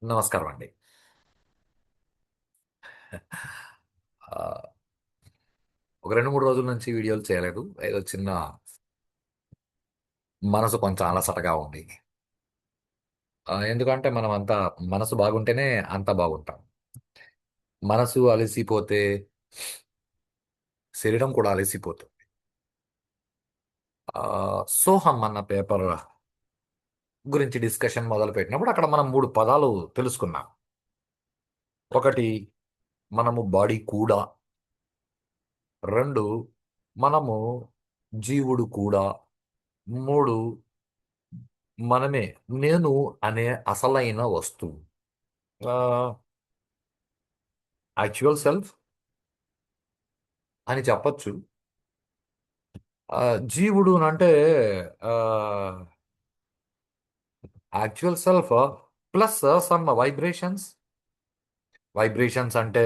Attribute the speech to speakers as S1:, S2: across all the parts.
S1: నమస్కారం అండి. ఆహ్, ఒక 2, 3 రోజుల నుంచి వీడియోలు చేయలేదు. ఏదో చిన్న మనసు కొంచెం అలసటగా ఉంది. ఎందుకంటే మనమంతా మనసు బాగుంటేనే అంతా బాగుంటాం. మనసు అలసిపోతే శరీరం కూడా అలసిపోతుంది. 'సోహం' అన్న పేపర్ గురించి డిస్కషన్ మొదలుపెట్టినప్పుడు అక్కడ మనం 3 పదాలు తెలుసుకున్నాం. ఒకటి మనము బాడీ కూడా, 2 మనము జీవుడు కూడా, 3 మనమే నేను అనే అసలైన వస్తువు. ఆహ్, యాక్చువల్ సెల్ఫ్ అని చెప్పొచ్చు. జీవుడు అంటే ఆహ్, actual self plus some vibrations. Vibrations అంటే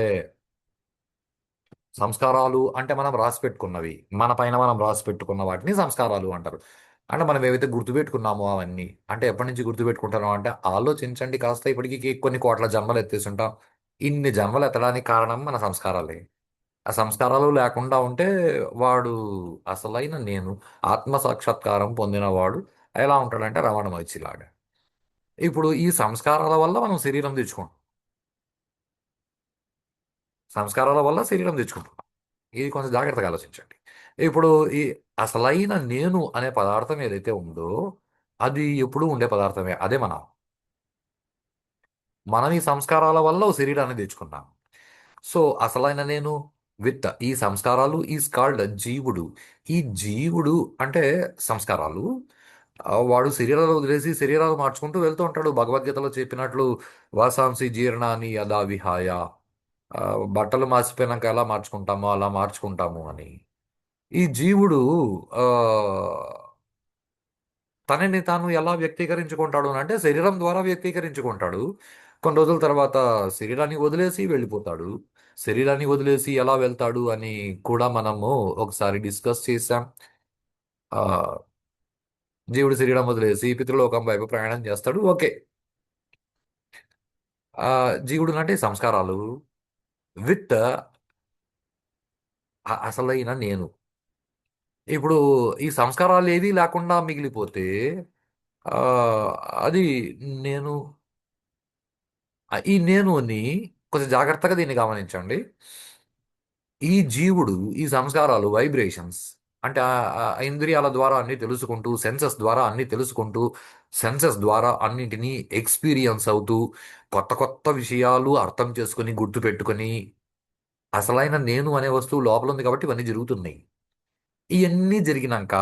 S1: సంస్కారాలు అంటే మనం రాసిపెట్టుకున్నవి. మన పైన మనం రాసిపెట్టుకున్న వాటిని సంస్కారాలు అంటారు. అంటే మనం ఏవైతే గుర్తుపెట్టుకున్నామో అవన్నీ. అంటే ఎప్పటి నుంచి గుర్తుపెట్టుకుంటున్నాం అంటే ఆలోచించండి కాస్త ఇప్పటికి కొన్ని కోట్ల జన్మలు ఎత్తేసుంటాం. ఇన్ని జన్మలు ఎత్తడానికి కారణం మన సంస్కారాలే. ఆ సంస్కారాలు లేకుండా ఉంటే వాడు అసలైన నేను ఆత్మ సాక్షాత్కారం పొందినవాడు ఎలా ఉంటాడంటే రమణ మహర్షిలాగా. ఇప్పుడు ఈ సంస్కారాల వల్ల మనం శరీరం తెచ్చుకుంటాం. సంస్కారాల వల్ల శరీరం తెచ్చుకుంటున్నాం. ఇది కొంచెం జాగ్రత్తగా ఆలోచించండి. ఇప్పుడు ఈ అసలైన నేను అనే పదార్థం ఏదైతే ఉందో అది ఎప్పుడూ ఉండే పదార్థమే. అదే మనం. మనం ఈ సంస్కారాల వల్ల ఓ శరీరాన్ని తెచ్చుకున్నాం. సో, అసలైన నేను విత్ ఈ సంస్కారాలు ఈజ్ కాల్డ్ జీవుడు. ఈ జీవుడు అంటే సంస్కారాలు. వాడు శరీరాలు వదిలేసి శరీరాలు మార్చుకుంటూ వెళ్తూ ఉంటాడు. భగవద్గీతలో చెప్పినట్లు వాసాంసి జీర్ణాని యదా విహాయ. బట్టలు మాసిపోయినాక ఎలా మార్చుకుంటామో అలా మార్చుకుంటాము అని. ఈ జీవుడు ఆహ్, తనని తాను ఎలా వ్యక్తీకరించుకుంటాడు అంటే శరీరం ద్వారా వ్యక్తీకరించుకుంటాడు. కొన్ని రోజుల తర్వాత శరీరాన్ని వదిలేసి వెళ్ళిపోతాడు. శరీరాన్ని వదిలేసి ఎలా వెళ్తాడు అని కూడా మనము ఒకసారి డిస్కస్ చేశాం. ఆహ్, జీవుడు శరీరం వదిలేసి పితృలోకం వైపు ప్రయాణం చేస్తాడు. ఓకే. జీవుడు అంటే సంస్కారాలు విత్ అసలైన నేను. ఇప్పుడు ఈ సంస్కారాలు ఏవీ లేకుండా మిగిలిపోతే ఆహ్, అది నేను ఈ నేనుని కొంచెం జాగ్రత్తగా దీన్ని గమనించండి. ఈ జీవుడు ఈ సంస్కారాలు వైబ్రేషన్స్ అంటే ఇంద్రియాల ద్వారా అన్ని తెలుసుకుంటూ సెన్సెస్ ద్వారా అన్నింటినీ ఎక్స్పీరియన్స్ అవుతూ కొత్త కొత్త విషయాలు అర్థం చేసుకొని గుర్తుపెట్టుకొని అసలైన నేను అనే వస్తువు లోపల ఉంది కాబట్టి ఇవన్నీ జరుగుతున్నాయి. ఇవన్నీ జరిగినాక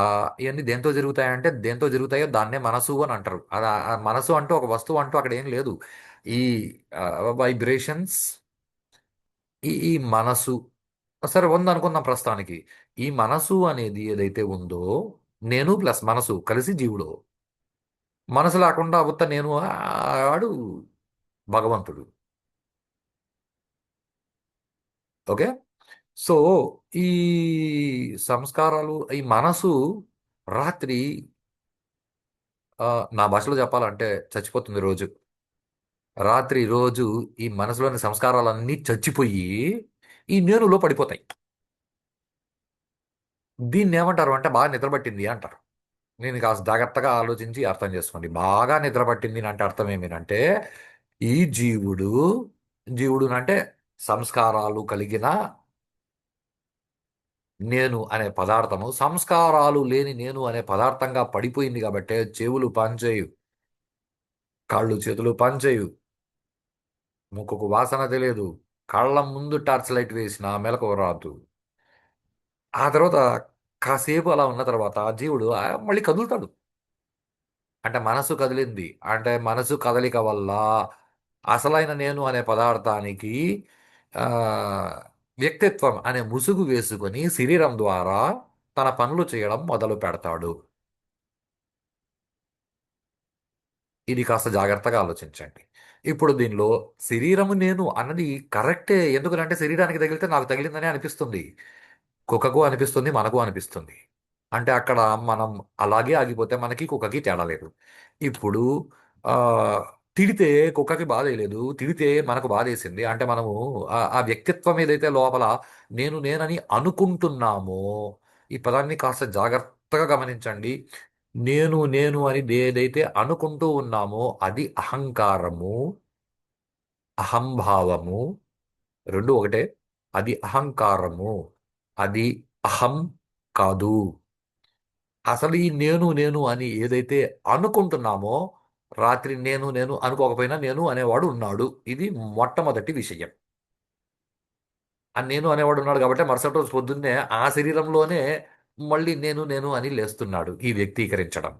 S1: ఇవన్నీ దేంతో జరుగుతాయంటే దేంతో జరుగుతాయో దాన్నే మనసు అని అంటారు. అది ఆ మనసు అంటూ ఒక వస్తువు అంటూ అక్కడ ఏం లేదు. ఈ వైబ్రేషన్స్ ఈ మనసు సరే ఉందనుకుందాం ప్రస్తుతానికి. ఈ మనసు అనేది ఏదైతే ఉందో నేను ప్లస్ మనసు కలిసి జీవుడు. మనసు లేకుండా ఉత్త నేను ఆడు భగవంతుడు. ఓకే. సో ఈ సంస్కారాలు ఈ మనసు రాత్రి నా భాషలో చెప్పాలంటే చచ్చిపోతుంది రోజు. రాత్రి రోజు ఈ మనసులోని సంస్కారాలన్నీ చచ్చిపోయి ఈ నేనులో పడిపోతాయి. దీన్నేమంటారు అంటే బాగా నిద్రపట్టింది అంటారు. నేను కాస్త జాగ్రత్తగా ఆలోచించి అర్థం చేసుకోండి. బాగా నిద్రపట్టింది అంటే అర్థం ఏమిటంటే ఈ జీవుడు అంటే సంస్కారాలు కలిగిన నేను అనే పదార్థము సంస్కారాలు లేని నేను అనే పదార్థంగా పడిపోయింది కాబట్టే చెవులు పనిచేయు, కాళ్ళు చేతులు పనిచేయు, ముక్కుకు వాసన తెలియదు, కళ్ళ ముందు టార్చ్ లైట్ వేసిన మెలకువ రాదు. ఆ తర్వాత కాసేపు అలా ఉన్న తర్వాత ఆ జీవుడు మళ్ళీ కదులుతాడు. అంటే మనసు కదిలింది. అంటే మనసు కదలిక వల్ల అసలైన నేను అనే పదార్థానికి ఆహ్, వ్యక్తిత్వం అనే ముసుగు వేసుకొని శరీరం ద్వారా తన పనులు చేయడం మొదలు పెడతాడు. ఇది కాస్త జాగ్రత్తగా ఆలోచించండి. ఇప్పుడు దీనిలో శరీరము నేను అన్నది కరెక్టే. ఎందుకనంటే శరీరానికి తగిలితే నాకు తగిలిందనే అనిపిస్తుంది. కుక్కకు అనిపిస్తుంది, మనకు అనిపిస్తుంది. అంటే అక్కడ మనం అలాగే ఆగిపోతే మనకి కుక్కకి తేడా లేదు. ఇప్పుడు తిడితే కుక్కకి బాధ వేయలేదు, తిడితే మనకు బాధేసింది. అంటే మనము ఆ వ్యక్తిత్వం ఏదైతే లోపల నేను నేనని అనుకుంటున్నామో, ఈ పదాన్ని కాస్త జాగ్రత్తగా గమనించండి. నేను నేను అని ఏదైతే అనుకుంటూ ఉన్నామో అది అహంకారము, అహంభావము, రెండు ఒకటే. అది అహంకారము, అది అహం కాదు. అసలు ఈ నేను నేను అని ఏదైతే అనుకుంటున్నామో, రాత్రి నేను నేను అనుకోకపోయినా నేను అనేవాడు ఉన్నాడు. ఇది మొట్టమొదటి విషయం. ఆ నేను అనేవాడు ఉన్నాడు కాబట్టి మరుసటి రోజు పొద్దున్నే ఆ శరీరంలోనే మళ్ళీ నేను నేను అని లేస్తున్నాడు ఈ వ్యక్తీకరించడం.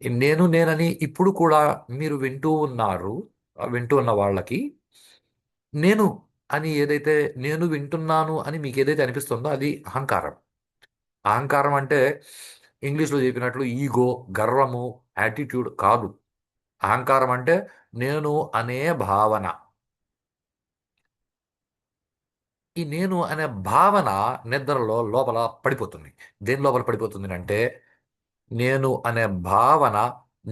S1: ఈ నేను నేనని ఇప్పుడు కూడా మీరు వింటూ ఉన్నారు. వింటూ ఉన్న వాళ్ళకి నేను అని ఏదైతే నేను వింటున్నాను అని మీకు ఏదైతే అనిపిస్తుందో అది అహంకారం. అహంకారం అంటే ఇంగ్లీష్లో చెప్పినట్లు ఈగో, గర్వము, యాటిట్యూడ్ కాదు. అహంకారం అంటే నేను అనే భావన. ఈ నేను అనే భావన నిద్రలో లోపల పడిపోతుంది. దేని లోపల పడిపోతుంది అంటే నేను అనే భావన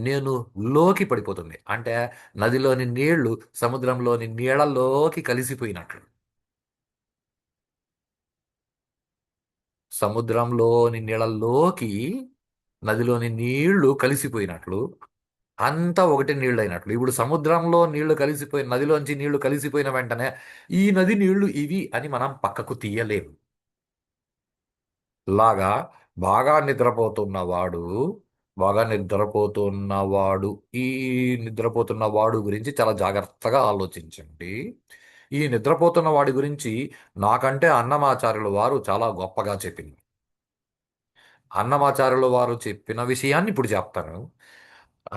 S1: నేను లోకి పడిపోతుంది. అంటే నదిలోని నీళ్లు సముద్రంలోని నీళ్ళలోకి కలిసిపోయినట్లు. సముద్రంలోని నీళ్ళలోకి నదిలోని నీళ్లు కలిసిపోయినట్లు అంతా ఒకటే నీళ్ళు అయినట్లు. ఇప్పుడు సముద్రంలో నీళ్లు కలిసిపోయిన నదిలోంచి నీళ్లు కలిసిపోయిన వెంటనే ఈ నది నీళ్లు ఇవి అని మనం పక్కకు తీయలేము. లాగా బాగా నిద్రపోతున్నవాడు బాగా నిద్రపోతున్నవాడు ఈ నిద్రపోతున్నవాడు గురించి చాలా జాగ్రత్తగా ఆలోచించండి. ఈ నిద్రపోతున్న వాడి గురించి నాకంటే అన్నమాచార్యుల వారు చాలా గొప్పగా చెప్పింది. అన్నమాచార్యుల వారు చెప్పిన విషయాన్ని ఇప్పుడు చెప్తాను.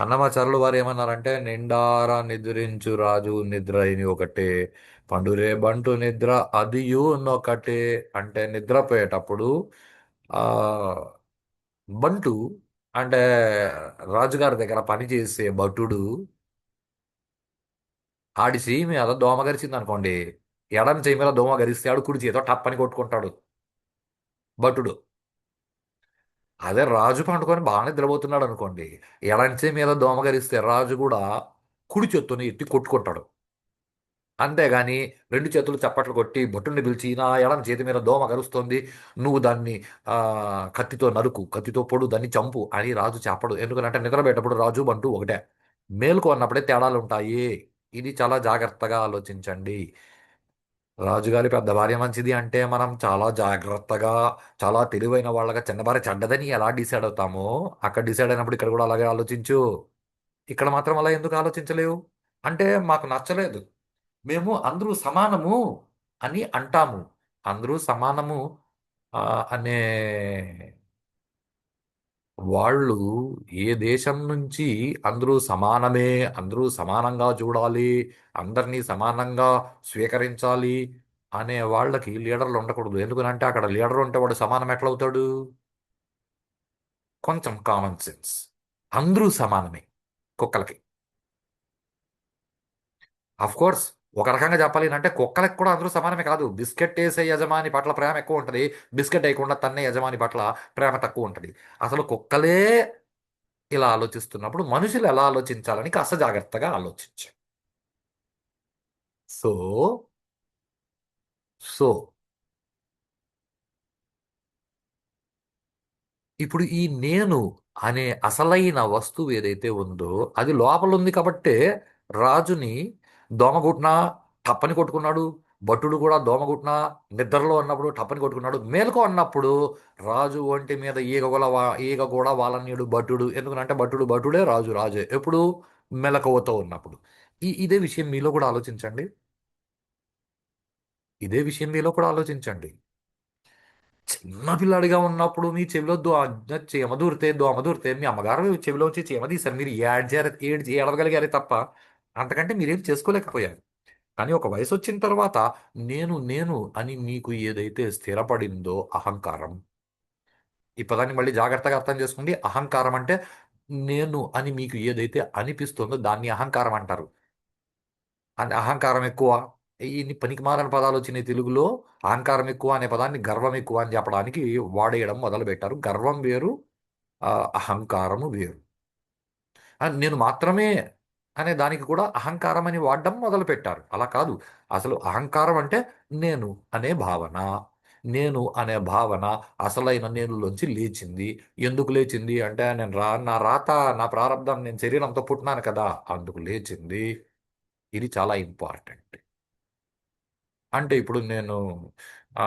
S1: అన్నమాచార్యుల వారు ఏమన్నారంటే నిండారా నిద్రించు రాజు నిద్ర అయిన ఒకటే, పండురే బంటు నిద్ర అదియునొకటే. అంటే నిద్రపోయేటప్పుడు ఆ బంటు అంటే రాజుగారి దగ్గర పనిచేసే భటుడు ఆడి చెయ్యి మీద దోమ గరిచింది అనుకోండి, ఎడమ చెయ్యి మీద దోమ గరిస్తే ఆడు కుడి చేతితో టప్పని కొట్టుకుంటాడు భటుడు. అదే రాజు పండుకొని బాగా నిద్రపోతున్నాడు అనుకోండి, ఎడమ చెయ్యి మీద దోమ గరిస్తే రాజు కూడా కుడి చేత్తోని ఎత్తి కొట్టుకుంటాడు. అంతేగాని రెండు చేతులు చప్పట్లు కొట్టి భటుడిని పిలిచి నా ఎడమ చేతి మీద దోమ గరుస్తోంది, నువ్వు దాన్ని కత్తితో నరుకు, కత్తితో పొడు, దాన్ని చంపు అని రాజు చెప్పడు. ఎందుకంటే నిద్రపోయేటప్పుడు రాజు బంటూ ఒకటే. మేలుకు అన్నప్పుడే తేడాలు ఉంటాయి. ఇది చాలా జాగ్రత్తగా ఆలోచించండి. రాజుగారి పెద్ద భార్య మంచిది అంటే మనం చాలా జాగ్రత్తగా, చాలా తెలివైన వాళ్ళగా చిన్న భార్య చెడ్డదని ఎలా డిసైడ్ అవుతామో, అక్కడ డిసైడ్ అయినప్పుడు ఇక్కడ కూడా అలాగే ఆలోచించు. ఇక్కడ మాత్రం అలా ఎందుకు ఆలోచించలేవు అంటే మాకు నచ్చలేదు. మేము అందరూ సమానము అని అంటాము. అందరూ సమానము అనే వాళ్ళు ఏ దేశం నుంచి అందరూ సమానమే, అందరూ సమానంగా చూడాలి, అందరినీ సమానంగా స్వీకరించాలి అనే వాళ్ళకి లీడర్లు ఉండకూడదు. ఎందుకనంటే అక్కడ లీడర్ ఉంటే వాడు సమానం ఎట్లవుతాడు? కొంచెం కామన్ సెన్స్. అందరూ సమానమే కుక్కలకి. అఫ్ కోర్స్ ఒక రకంగా చెప్పాలి అంటే కుక్కలకి కూడా అందరూ సమానమే కాదు. బిస్కెట్ వేసే యజమాని పట్ల ప్రేమ ఎక్కువ ఉంటుంది, బిస్కెట్ వేయకుండా తన్నే యజమాని పట్ల ప్రేమ తక్కువ ఉంటుంది. అసలు కుక్కలే ఇలా ఆలోచిస్తున్నప్పుడు మనుషులు ఎలా ఆలోచించాలని కాస్త జాగ్రత్తగా ఆలోచించు. సో సో ఇప్పుడు ఈ నేను అనే అసలైన వస్తువు ఏదైతే ఉందో అది లోపల ఉంది కాబట్టే రాజుని దోమగుట్న టప్పని కొట్టుకున్నాడు. భటుడు కూడా దోమగుట్న నిద్రలో ఉన్నప్పుడు టప్పని కొట్టుకున్నాడు. మేలుకో అన్నప్పుడు రాజు ఒంటి మీద ఈగ కూడా వాలనీయుడు భటుడు. ఎందుకంటే భటుడు భటుడే, రాజు రాజే. ఎప్పుడు మెలకువతో ఉన్నప్పుడు. ఇదే విషయం మీలో కూడా ఆలోచించండి. ఇదే విషయం మీలో కూడా ఆలోచించండి. చిన్న పిల్లాడిగా ఉన్నప్పుడు మీ చెవిలో చీమ దూరితే మీ అమ్మగారు చెవిలోంచి చీమ తీశారు. మీరు ఏడవగలిగారే తప్ప అంతకంటే మీరేం చేసుకోలేకపోయారు. కానీ ఒక వయసు వచ్చిన తర్వాత నేను నేను అని మీకు ఏదైతే స్థిరపడిందో అహంకారం. ఈ పదాన్ని మళ్ళీ జాగ్రత్తగా అర్థం చేసుకోండి. అహంకారం అంటే నేను అని మీకు ఏదైతే అనిపిస్తుందో దాన్ని అహంకారం అంటారు. అంటే అహంకారం ఎక్కువ. ఇన్ని పనికిమాలిన పదాలు వచ్చినాయి తెలుగులో. అహంకారం ఎక్కువ అనే పదాన్ని గర్వం ఎక్కువ అని చెప్పడానికి వాడేయడం మొదలుపెట్టారు. గర్వం వేరు, అహంకారము వేరు. నేను మాత్రమే అనే దానికి కూడా అహంకారం అని వాడడం మొదలు పెట్టారు. అలా కాదు. అసలు అహంకారం అంటే నేను అనే భావన. నేను అనే భావన అసలైన నేనులోంచి లేచింది. ఎందుకు లేచింది అంటే నా రాత, నా ప్రారంధం, నేను శరీరంతో పుట్టినాను కదా, అందుకు లేచింది. ఇది చాలా ఇంపార్టెంట్. అంటే ఇప్పుడు నేను ఆ,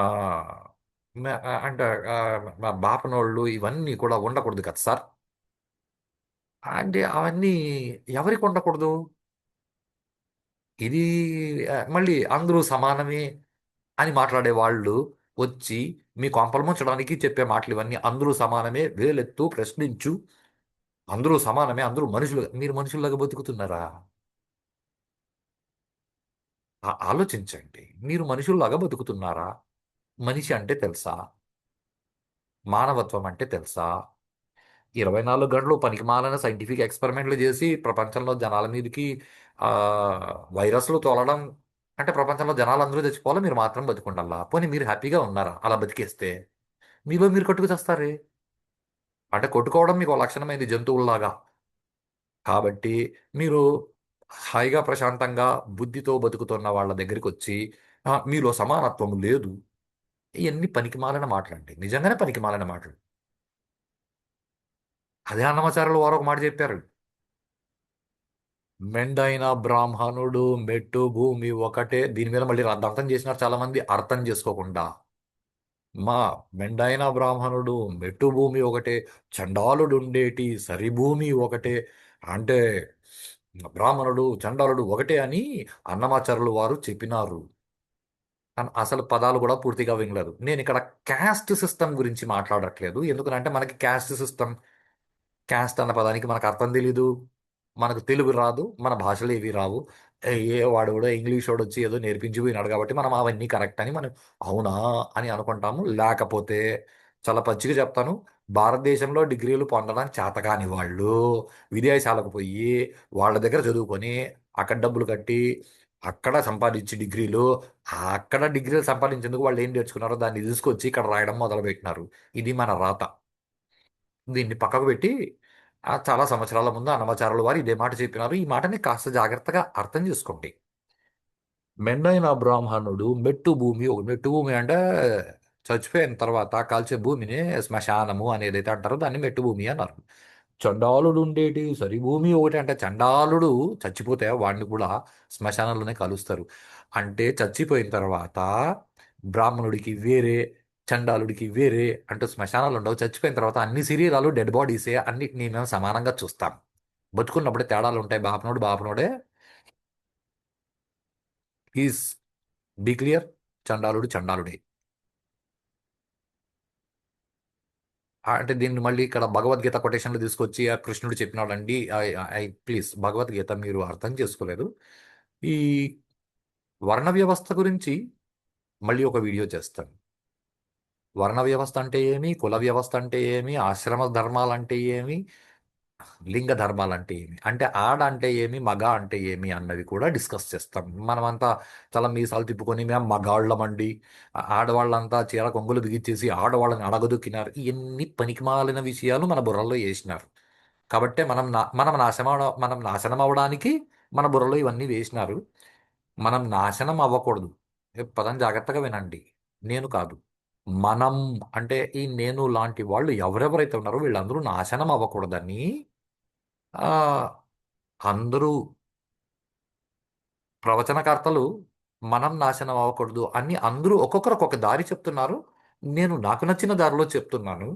S1: అంటే మా బాపనోళ్ళు ఇవన్నీ కూడా ఉండకూడదు కదా సార్. అంటే అవన్నీ ఎవరికి ఉండకూడదు? ఇది మళ్ళీ అందరూ సమానమే అని మాట్లాడే వాళ్ళు వచ్చి మీ కొంపలు ముంచడానికి చెప్పే మాటలు ఇవన్నీ. అందరూ సమానమే, వేలెత్తు, ప్రశ్నించు, అందరూ సమానమే, అందరూ మనుషులు. మీరు మనుషుల్లాగా బతుకుతున్నారా? ఆలోచించండి. మీరు మనుషుల్లాగా బతుకుతున్నారా? మనిషి అంటే తెలుసా? మానవత్వం అంటే తెలుసా? 24 గంటలు పనికిమాలిన సైంటిఫిక్ ఎక్స్పెరిమెంట్లు చేసి ప్రపంచంలో జనాల మీదకి ఆ, వైరస్లు తోలడం. అంటే ప్రపంచంలో జనాలందరూ చచ్చిపోవాలి, మీరు మాత్రం బతికుండాలా? పోనీ మీరు హ్యాపీగా ఉన్నారా అలా బతికేస్తే? మీలో మీరు కొట్టుకు చేస్తారే. అంటే కొట్టుకోవడం మీకు ఒక లక్షణమైంది, జంతువుల్లాగా. కాబట్టి మీరు హాయిగా ప్రశాంతంగా బుద్ధితో బతుకుతున్న వాళ్ళ దగ్గరికి వచ్చి మీలో సమానత్వం లేదు, ఇవన్నీ పనికిమాలిన మాటలండి, నిజంగానే పనికిమాలిన మాటలు. అదే అన్నమాచార్యులు వారు ఒక మాట చెప్పారు. మెండైన బ్రాహ్మణుడు మెట్టు భూమి ఒకటే. దీని మీద మళ్ళీ రద్దంతం చేసినారు చాలా మంది అర్థం చేసుకోకుండా. మా మెండైన బ్రాహ్మణుడు మెట్టు భూమి ఒకటే, చండాలుడుండేటి సరిభూమి ఒకటే. అంటే బ్రాహ్మణుడు చండాలుడు ఒకటే అని అన్నమాచార్యులు వారు చెప్పినారు. అసలు పదాలు కూడా పూర్తిగా వినలేదు. నేను ఇక్కడ క్యాస్ట్ సిస్టమ్ గురించి మాట్లాడట్లేదు. ఎందుకంటే మనకి క్యాస్ట్ సిస్టమ్, క్యాస్ట్ అన్న పదానికి మనకు అర్థం తెలీదు. మనకు తెలుగు రాదు, మన భాషలు ఏవి రావు. వాడు కూడా ఇంగ్లీష్ వాడు వచ్చి ఏదో నేర్పించిపోయినాడు కాబట్టి మనం అవన్నీ కరెక్ట్ అని మనం అవునా అని అనుకుంటాము. లేకపోతే చాలా పచ్చిగా చెప్తాను, భారతదేశంలో డిగ్రీలు పొందడానికి చేతకాని వాళ్ళు విదేశాలకు పోయి వాళ్ళ దగ్గర చదువుకొని అక్కడ డబ్బులు కట్టి అక్కడ సంపాదించి డిగ్రీలు, అక్కడ డిగ్రీలు సంపాదించేందుకు వాళ్ళు ఏం నేర్చుకున్నారో దాన్ని తీసుకొచ్చి ఇక్కడ రాయడం మొదలుపెట్టినారు. ఇది మన రాత. దీన్ని పక్కకు పెట్టి చాలా సంవత్సరాల ముందు అన్నమాచార్యుల వారు ఇదే మాట చెప్పినారు. ఈ మాటని కాస్త జాగ్రత్తగా అర్థం చేసుకోండి. మెండైన బ్రాహ్మణుడు మెట్టు భూమి, ఒక మెట్టు భూమి అంటే చచ్చిపోయిన తర్వాత కాల్చే భూమిని శ్మశానము అనేది అయితే అంటారో దాన్ని మెట్టు భూమి అన్నారు. చండాలుడు ఉండేటి సరి భూమి ఒకటి. అంటే చండాలుడు చచ్చిపోతే వాడిని కూడా శ్మశానంలోనే కలుస్తారు. అంటే చచ్చిపోయిన తర్వాత బ్రాహ్మణుడికి వేరే, చండాలుడికి వేరే అంటూ శ్మశానాలు ఉండవు. చచ్చిపోయిన తర్వాత అన్ని శరీరాలు డెడ్ బాడీసే, అన్నిటినీ మేము సమానంగా చూస్తాం. బతుకున్నప్పుడే తేడాలు ఉంటాయి. బాపనోడు బాపనోడే. Is be clear. చండాలుడు చండాలుడే. అంటే దీన్ని మళ్ళీ ఇక్కడ భగవద్గీత కొటేషన్లు తీసుకొచ్చి ఆ కృష్ణుడు చెప్పినాడండి. ప్లీజ్, భగవద్గీత మీరు అర్థం చేసుకోలేదు. ఈ వర్ణ వ్యవస్థ గురించి మళ్ళీ ఒక వీడియో చేస్తాను. వర్ణ వ్యవస్థ అంటే ఏమి, కుల వ్యవస్థ అంటే ఏమి, ఆశ్రమ ధర్మాలు అంటే ఏమి, లింగ ధర్మాలు అంటే ఏమి, అంటే ఆడ అంటే ఏమి, మగ అంటే ఏమి అన్నవి కూడా డిస్కస్ చేస్తాం. మనమంతా చాలా మీసాలు తిప్పుకొని మేము మగాళ్ళమండి, ఆడవాళ్ళంతా చీర కొంగులు బిగించేసి ఆడవాళ్ళని అడగదొక్కినారు, ఇవన్నీ పనికిమాలిన విషయాలు మన బుర్రలో వేసినారు. కాబట్టే మనం నాశనం అవ్వడానికి మన బుర్రలో ఇవన్నీ వేసినారు. మనం నాశనం అవ్వకూడదు. పదం జాగ్రత్తగా వినండి. నేను కాదు, మనం. అంటే ఈ నేను లాంటి వాళ్ళు ఎవరెవరైతే ఉన్నారో వీళ్ళందరూ నాశనం అవ్వకూడదని ఆ, అందరూ ప్రవచనకర్తలు మనం నాశనం అవ్వకూడదు అని అందరూ ఒక్కొక్కరు ఒక్కొక్క దారి చెప్తున్నారు. నేను నాకు నచ్చిన దారిలో చెప్తున్నాను.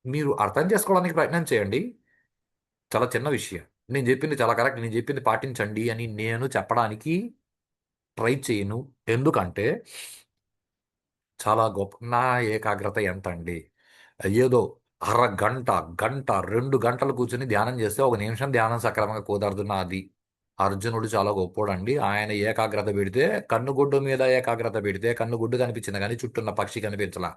S1: మీరు అర్థం చేసుకోవడానికి ప్రయత్నం చేయండి. చాలా చిన్న విషయం. నేను చెప్పింది చాలా కరెక్ట్, నేను చెప్పింది పాటించండి అని నేను చెప్పడానికి ట్రై చేయను. ఎందుకంటే చాలా గొప్ప. నా ఏకాగ్రత ఎంత అండి? ఏదో అరగంట, గంట, 2 గంటలు కూర్చొని ధ్యానం చేస్తే ఒక నిమిషం ధ్యానం సక్రమంగా కుదరదు నాది. అర్జునుడు చాలా గొప్పోడండి. ఆయన ఏకాగ్రత పెడితే, కన్నుగుడ్డు మీద ఏకాగ్రత పెడితే కన్నుగుడ్డు కనిపించింది కానీ చుట్టూన్న పక్షి కనిపించలా.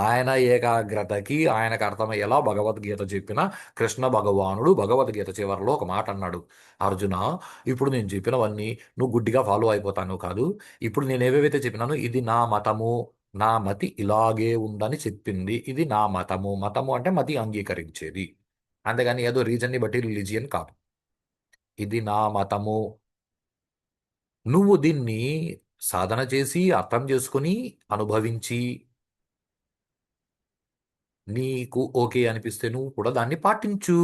S1: ఆయన ఏకాగ్రతకి ఆయనకు అర్థమయ్యేలా భగవద్గీత చెప్పిన కృష్ణ భగవానుడు భగవద్గీత చివరిలో ఒక మాట అన్నాడు. అర్జున, ఇప్పుడు నేను చెప్పినవన్నీ నువ్వు గుడ్డిగా ఫాలో అయిపోతాను కాదు. ఇప్పుడు నేను ఏవేవైతే చెప్పినానో ఇది నా మతము, నా మతి ఇలాగే ఉందని చెప్పింది. ఇది నా మతము. మతము అంటే మతి అంగీకరించేది. అంతేగాని ఏదో రీజన్ని బట్టి రిలీజియన్ కాదు. ఇది నా మతము. నువ్వు దీన్ని సాధన చేసి అర్థం చేసుకుని అనుభవించి నీకు ఓకే అనిపిస్తే నువ్వు కూడా దాన్ని పాటించు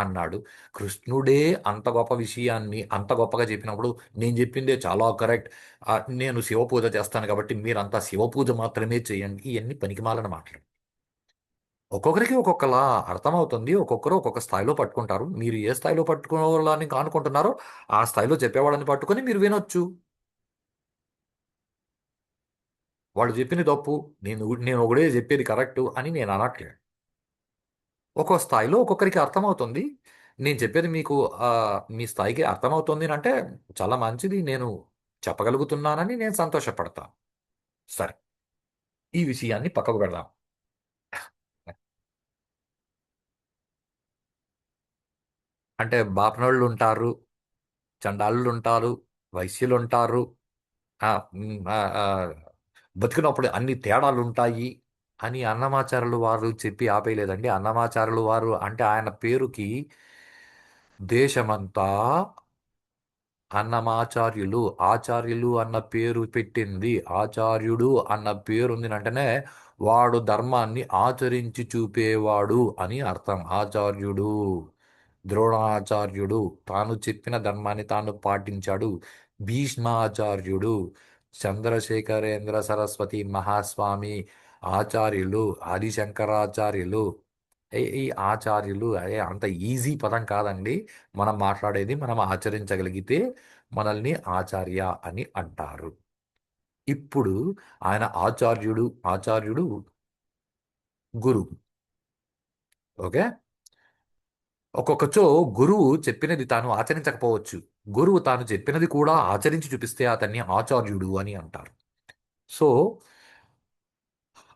S1: అన్నాడు. కృష్ణుడే అంత గొప్ప విషయాన్ని అంత గొప్పగా చెప్పినప్పుడు నేను చెప్పిందే చాలా కరెక్ట్. నేను శివ పూజ చేస్తాను కాబట్టి మీరంతా శివ పూజ మాత్రమే చేయండి. ఇవన్నీ పనికిమాలిన మాటలు. ఒక్కొక్కరికి ఒక్కొక్కలా అర్థమవుతుంది. ఒక్కొక్కరు ఒక్కొక్క స్థాయిలో పట్టుకుంటారు. మీరు ఏ స్థాయిలో పట్టుకోవాలని అనుకుంటున్నారో ఆ స్థాయిలో చెప్పేవాళ్ళని పట్టుకొని మీరు వినొచ్చు. వాళ్ళు చెప్పింది తప్పు, నేను ఒకడే చెప్పేది కరెక్ట్ అని నేను అనట్లేదు. ఒక్కో స్థాయిలో ఒక్కొక్కరికి అర్థమవుతుంది. నేను చెప్పేది మీకు ఆ, మీ స్థాయికి అర్థమవుతుంది అంటే చాలా మంచిది. నేను చెప్పగలుగుతున్నానని నేను సంతోషపడతా. సరే, ఈ విషయాన్ని పక్కకు పెడదాం. అంటే బాపనోళ్ళు ఉంటారు, చండాలులు ఉంటారు, వైశ్యులు ఉంటారు. ఆ, మ్, ఆ, ఆ, బతికినప్పుడు అన్ని తేడాలు ఉంటాయి అని అన్నమాచారులు వారు చెప్పి ఆపేయలేదండి. అన్నమాచారులు వారు అంటే ఆయన పేరుకి దేశమంతా అన్నమాచార్యులు, ఆచార్యులు అన్న పేరు పెట్టింది. ఆచార్యుడు అన్న పేరుంది అంటేనే వాడు ధర్మాన్ని ఆచరించి చూపేవాడు అని అర్థం. ఆచార్యుడు, ద్రోణాచార్యుడు తాను చెప్పిన ధర్మాన్ని తాను పాటించాడు. భీష్మాచార్యుడు, చంద్రశేఖరేంద్ర సరస్వతి మహాస్వామి ఆచార్యులు, ఆదిశంకరాచార్యులు. ఈ ఆచార్యులు అంత ఈజీ పదం కాదండి. మనం మాట్లాడేది మనం ఆచరించగలిగితే మనల్ని ఆచార్య అని అంటారు. ఇప్పుడు ఆయన ఆచార్యుడు, ఆచార్యుడు గురువు. ఓకే. ఒక్కొక్కచో గురువు చెప్పినది తాను ఆచరించకపోవచ్చు. గురువు తాను చెప్పినది కూడా ఆచరించి చూపిస్తే అతన్ని ఆచార్యుడు అని అంటారు. సో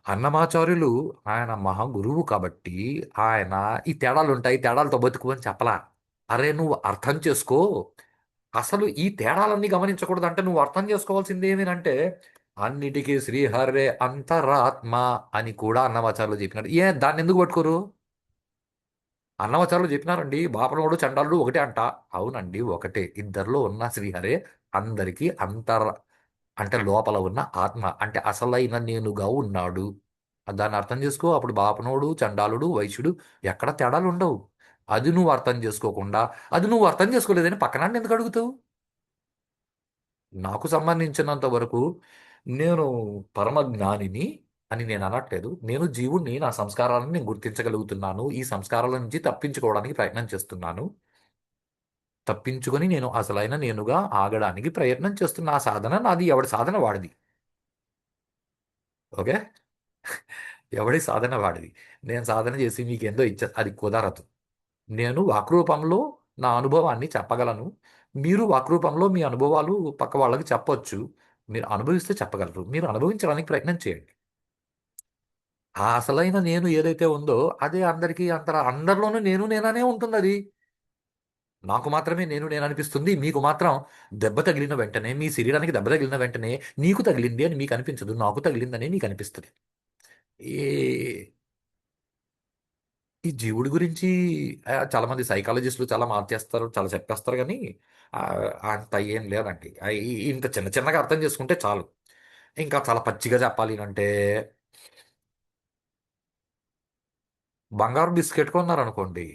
S1: అన్నమాచార్యులు ఆయన మహా గురువు కాబట్టి ఆయన ఈ తేడాలు ఉంటాయి, తేడాలతో బతుకు అని చెప్పలా. అరే నువ్వు అర్థం చేసుకో. అసలు ఈ తేడాలన్నీ గమనించకూడదు. నువ్వు అర్థం చేసుకోవాల్సింది ఏమినంటే అన్నిటికీ శ్రీహరే అంతరాత్మ అని కూడా అన్నమాచార్యులు చెప్పినాడు. దాన్ని ఎందుకు పట్టుకోరు? అన్నమాచార్యులు చెప్పినారండి, బాపనోడు చండాలుడు ఒకటే అంట. అవునండి ఒకటే. ఇద్దరిలో ఉన్న శ్రీహరే అందరికీ అంటే లోపల ఉన్న ఆత్మ అంటే అసలైన నేనుగా ఉన్నాడు. దాన్ని అర్థం చేసుకో. అప్పుడు బాపనోడు చండాలుడు వైశ్యుడు ఎక్కడ తేడాలు ఉండవు. అది నువ్వు అర్థం చేసుకోకుండా అది నువ్వు అర్థం చేసుకోలేదని పక్కన ఎందుకు అడుగుతావు? నాకు సంబంధించినంత వరకు నేను పరమ జ్ఞానిని అని నేను అనట్లేదు. నేను జీవుణ్ణి, నా సంస్కారాలను నేను గుర్తించగలుగుతున్నాను. ఈ సంస్కారాల నుంచి తప్పించుకోవడానికి ప్రయత్నం చేస్తున్నాను. తప్పించుకొని నేను అసలైన నేనుగా ఆగడానికి ప్రయత్నం చేస్తున్న ఆ సాధన నాది. ఎవడి సాధన వాడిది. ఓకే. ఎవడి సాధన వాడిది. నేను సాధన చేసి మీకు ఎంతో ఇచ్చే అది కుదరదు. నేను వాక్రూపంలో నా అనుభవాన్ని చెప్పగలను. మీరు వాక్రూపంలో మీ అనుభవాలు పక్క వాళ్ళకి చెప్పొచ్చు. మీరు అనుభవిస్తే చెప్పగలరు. మీరు అనుభవించడానికి ప్రయత్నం చేయండి. ఆ అసలైన నేను ఏదైతే ఉందో అదే అందరికీ అందరిలోనూ నేను నేననే ఉంటుంది అది. నాకు మాత్రమే నేను అనిపిస్తుంది. మీకు మాత్రం దెబ్బ తగిలిన వెంటనే మీ శరీరానికి దెబ్బ తగిలిన వెంటనే నీకు తగిలింది అని మీకు అనిపించదు. నాకు తగిలిందని మీకు అనిపిస్తుంది. ఈ ఈ జీవుడి గురించి చాలా మంది సైకాలజిస్టులు చాలా మార్చేస్తారు, చాలా చెప్పేస్తారు కానీ ఆ, అంత ఏం లేదండి. ఇంత చిన్న చిన్నగా అర్థం చేసుకుంటే చాలు. ఇంకా చాలా పచ్చిగా చెప్పాలి అంటే బంగారు బిస్కెట్ కొన్నారనుకోండి,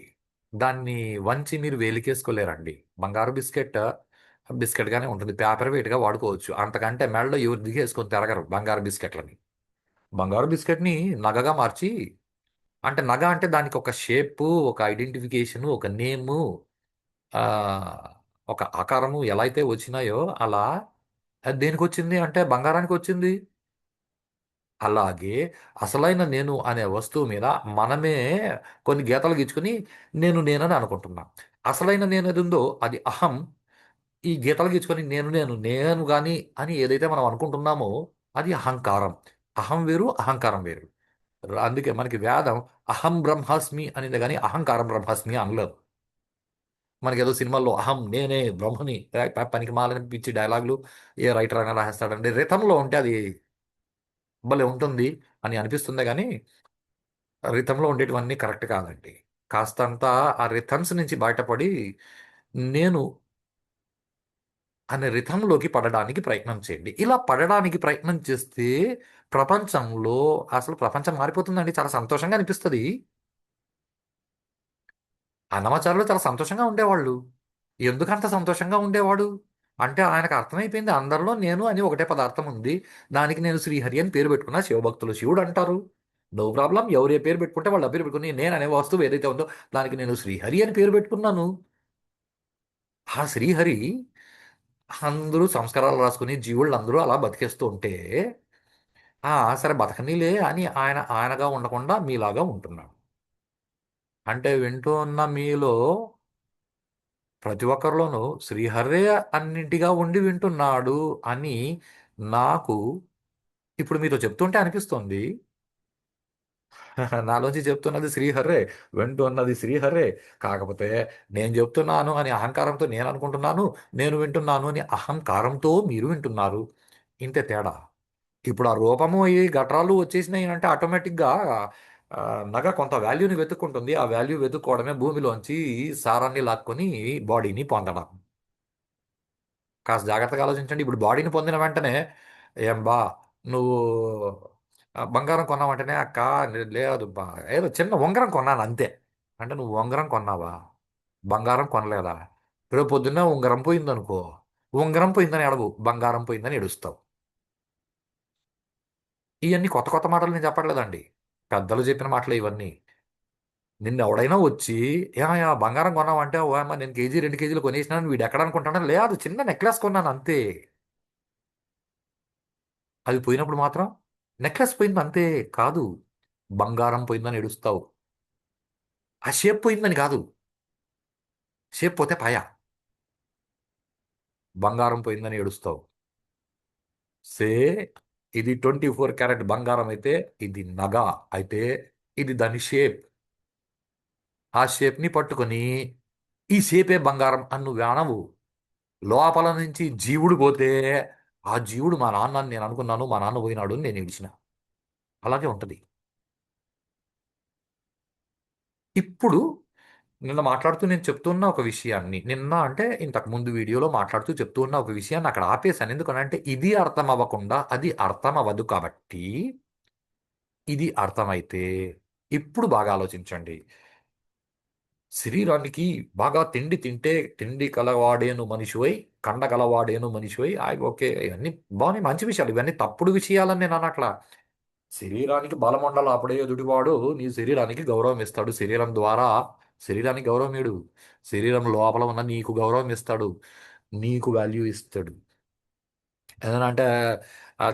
S1: దాన్ని వంచి మీరు వేలికేసుకోలేరండి. బంగారు బిస్కెట్ బిస్కెట్గానే ఉంటుంది. పేపర్ వెయిట్గా వాడుకోవచ్చు. అంతకంటే మెడలో ఎవరు దిగేసుకొని తిరగరు బంగారు బిస్కెట్లని. బంగారు బిస్కెట్ని నగగా మార్చి, అంటే నగ అంటే దానికి ఒక షేపు, ఒక ఐడెంటిఫికేషను, ఒక నేము, ఒక ఆకారము ఎలా అయితే వచ్చినాయో అలా అది దేనికి వచ్చింది అంటే బంగారానికి వచ్చింది. అలాగే అసలైన నేను అనే వస్తువు మీద మనమే కొన్ని గీతలు గీచుకుని నేనని అనుకుంటున్నాం. అసలైన నేను ఏది ఉందో అది అహం. ఈ గీతలు గీచుకొని నేను గాని అని ఏదైతే మనం అనుకుంటున్నామో అది అహంకారం. అహం వేరు, అహంకారం వేరు. అందుకే మనకి వేదం అహం బ్రహ్మాస్మి అనింది కానీ అహంకారం బ్రహ్మాస్మి అనలేదు. మనకి ఏదో సినిమాల్లో అహం నేనే బ్రహ్మని పనికి మాలని పిచ్చి డైలాగులు ఏ రైటర్ అయినా రాసేస్తాడండి. రితంలో ఉంటే అది భలే ఉంటుంది అని అనిపిస్తుంది కానీ రితంలో ఉండేటివన్నీ కరెక్ట్ కాదండి. కాస్తంత ఆ రిథమ్స్ నుంచి బయటపడి నేను అనే రిథంలోకి పడడానికి ప్రయత్నం చేయండి. ఇలా పడడానికి ప్రయత్నం చేస్తే ప్రపంచంలో అసలు ప్రపంచం మారిపోతుందండి. చాలా సంతోషంగా అనిపిస్తుంది. అన్నమాచార్యులు చాలా సంతోషంగా ఉండేవాళ్ళు. ఎందుకంత సంతోషంగా ఉండేవాడు అంటే ఆయనకు అర్థమైపోయింది అందరిలో నేను అని ఒకటే పదార్థం ఉంది. దానికి నేను శ్రీహరి అని పేరు పెట్టుకున్నా. శివభక్తులు శివుడు అంటారు. No problem. ఎవరు ఏ పేరు పెట్టుకుంటే వాళ్ళు ఆ పేరు పెట్టుకుని నేను అనే వస్తువు ఏదైతే ఉందో దానికి నేను శ్రీహరి అని పేరు పెట్టుకున్నాను. ఆ శ్రీహరి అందరూ సంస్కారాలు రాసుకుని జీవుళ్ళు అందరూ అలా బతికేస్తూ ఉంటే సరే బతకనీలే అని ఆయన ఆయనగా ఉండకుండా మీలాగా ఉంటున్నాడు. అంటే వింటూ ఉన్న మీలో ప్రతి ఒక్కరిలోనూ శ్రీహరే అన్నింటిగా ఉండి వింటున్నాడు అని నాకు ఇప్పుడు మీతో చెప్తుంటే అనిపిస్తుంది. నాలోంచి చెప్తున్నది శ్రీహరే, వింటున్నది శ్రీహరే. కాకపోతే నేను చెప్తున్నాను అని అహంకారంతో నేను అనుకుంటున్నాను, నేను వింటున్నాను అని అహంకారంతో మీరు వింటున్నారు. ఇంతే తేడా. ఇప్పుడు ఆ రూపము ఈ గట్రాలు వచ్చేసినాయి అంటే ఆటోమేటిక్గా నగ కొంత వాల్యూని వెతుక్కుంటుంది. ఆ వాల్యూ వెతుక్కోవడమే భూమిలోంచి సారాన్ని లాక్కొని బాడీని పొందడం. కాస్త జాగ్రత్తగా ఆలోచించండి. ఇప్పుడు బాడీని పొందిన వెంటనే ఏం బా నువ్వు బంగారం కొన్నావంటేనే అక్క లేదు బా ఏదో చిన్న ఉంగరం కొన్నాను అంతే. అంటే నువ్వు ఉంగరం కొన్నావా, బంగారం కొనలేదా? రేపు పొద్దున్నే ఉంగరం పోయిందనుకో, ఉంగరం పోయిందని ఎడవు, బంగారం పోయిందని ఏడుస్తావు. ఇవన్నీ కొత్త కొత్త మాటలు నేను చెప్పట్లేదండి. పెద్దలు చెప్పిన మాటలు ఇవన్నీ. నిన్ను ఎవడైనా వచ్చి ఏమయ్యా బంగారం కొన్నావంటే ఓ అమ్మ నేను కేజీ 2 కేజీలు కొనేసినాను వీడు ఎక్కడ అనుకుంటాను. లేదు చిన్న నెక్లెస్ కొన్నాను అంతే. అది పోయినప్పుడు మాత్రం నెక్లెస్ పోయింది అంతే. కాదు, బంగారం పోయిందని ఏడుస్తావు. ఆ షేప్ పోయిందని కాదు. షేప్ పోతే పాయా. బంగారం పోయిందని ఏడుస్తావు. సే ఇది 24 క్యారెట్ బంగారం అయితే, ఇది నగ అయితే, ఇది దాని షేప్. ఆ షేప్ని పట్టుకొని ఈ షేపే బంగారం అని నువ్వు అనవు. లోపల నుంచి జీవుడు పోతే ఆ జీవుడు మా నాన్న అని నేను అనుకున్నాను, మా నాన్న పోయినాడు అని నేను ఏడిచిన. అలాగే ఉంటది. ఇప్పుడు నిన్న మాట్లాడుతూ నేను చెప్తున్న ఒక విషయాన్ని నిన్న అంటే ఇంతకు ముందు వీడియోలో మాట్లాడుతూ చెప్తూ ఉన్న ఒక విషయాన్ని అక్కడ ఆపేశాను. ఎందుకనంటే ఇది అర్థం అవ్వకుండా అది అర్థం అవ్వదు కాబట్టి. ఇది అర్థమైతే ఇప్పుడు బాగా ఆలోచించండి. శరీరానికి బాగా తిండి తింటే తిండి కలవాడేను మనిషివై, కండ కలవాడేను మనిషివై ఓకే ఇవన్నీ బాగానే మంచి విషయాలు. ఇవన్నీ తప్పుడు విషయాలని నేను అనట్లా. శరీరానికి బలం ఉండాలి. అప్పుడే ఎదుటివాడు నీ శరీరానికి గౌరవం ఇస్తాడు. శరీరం ద్వారా శరీరానికి గౌరవం ఇడు. శరీరం లోపల ఉన్న నీకు గౌరవం ఇస్తాడు. నీకు వాల్యూ ఇస్తాడు. ఏదైనా అంటే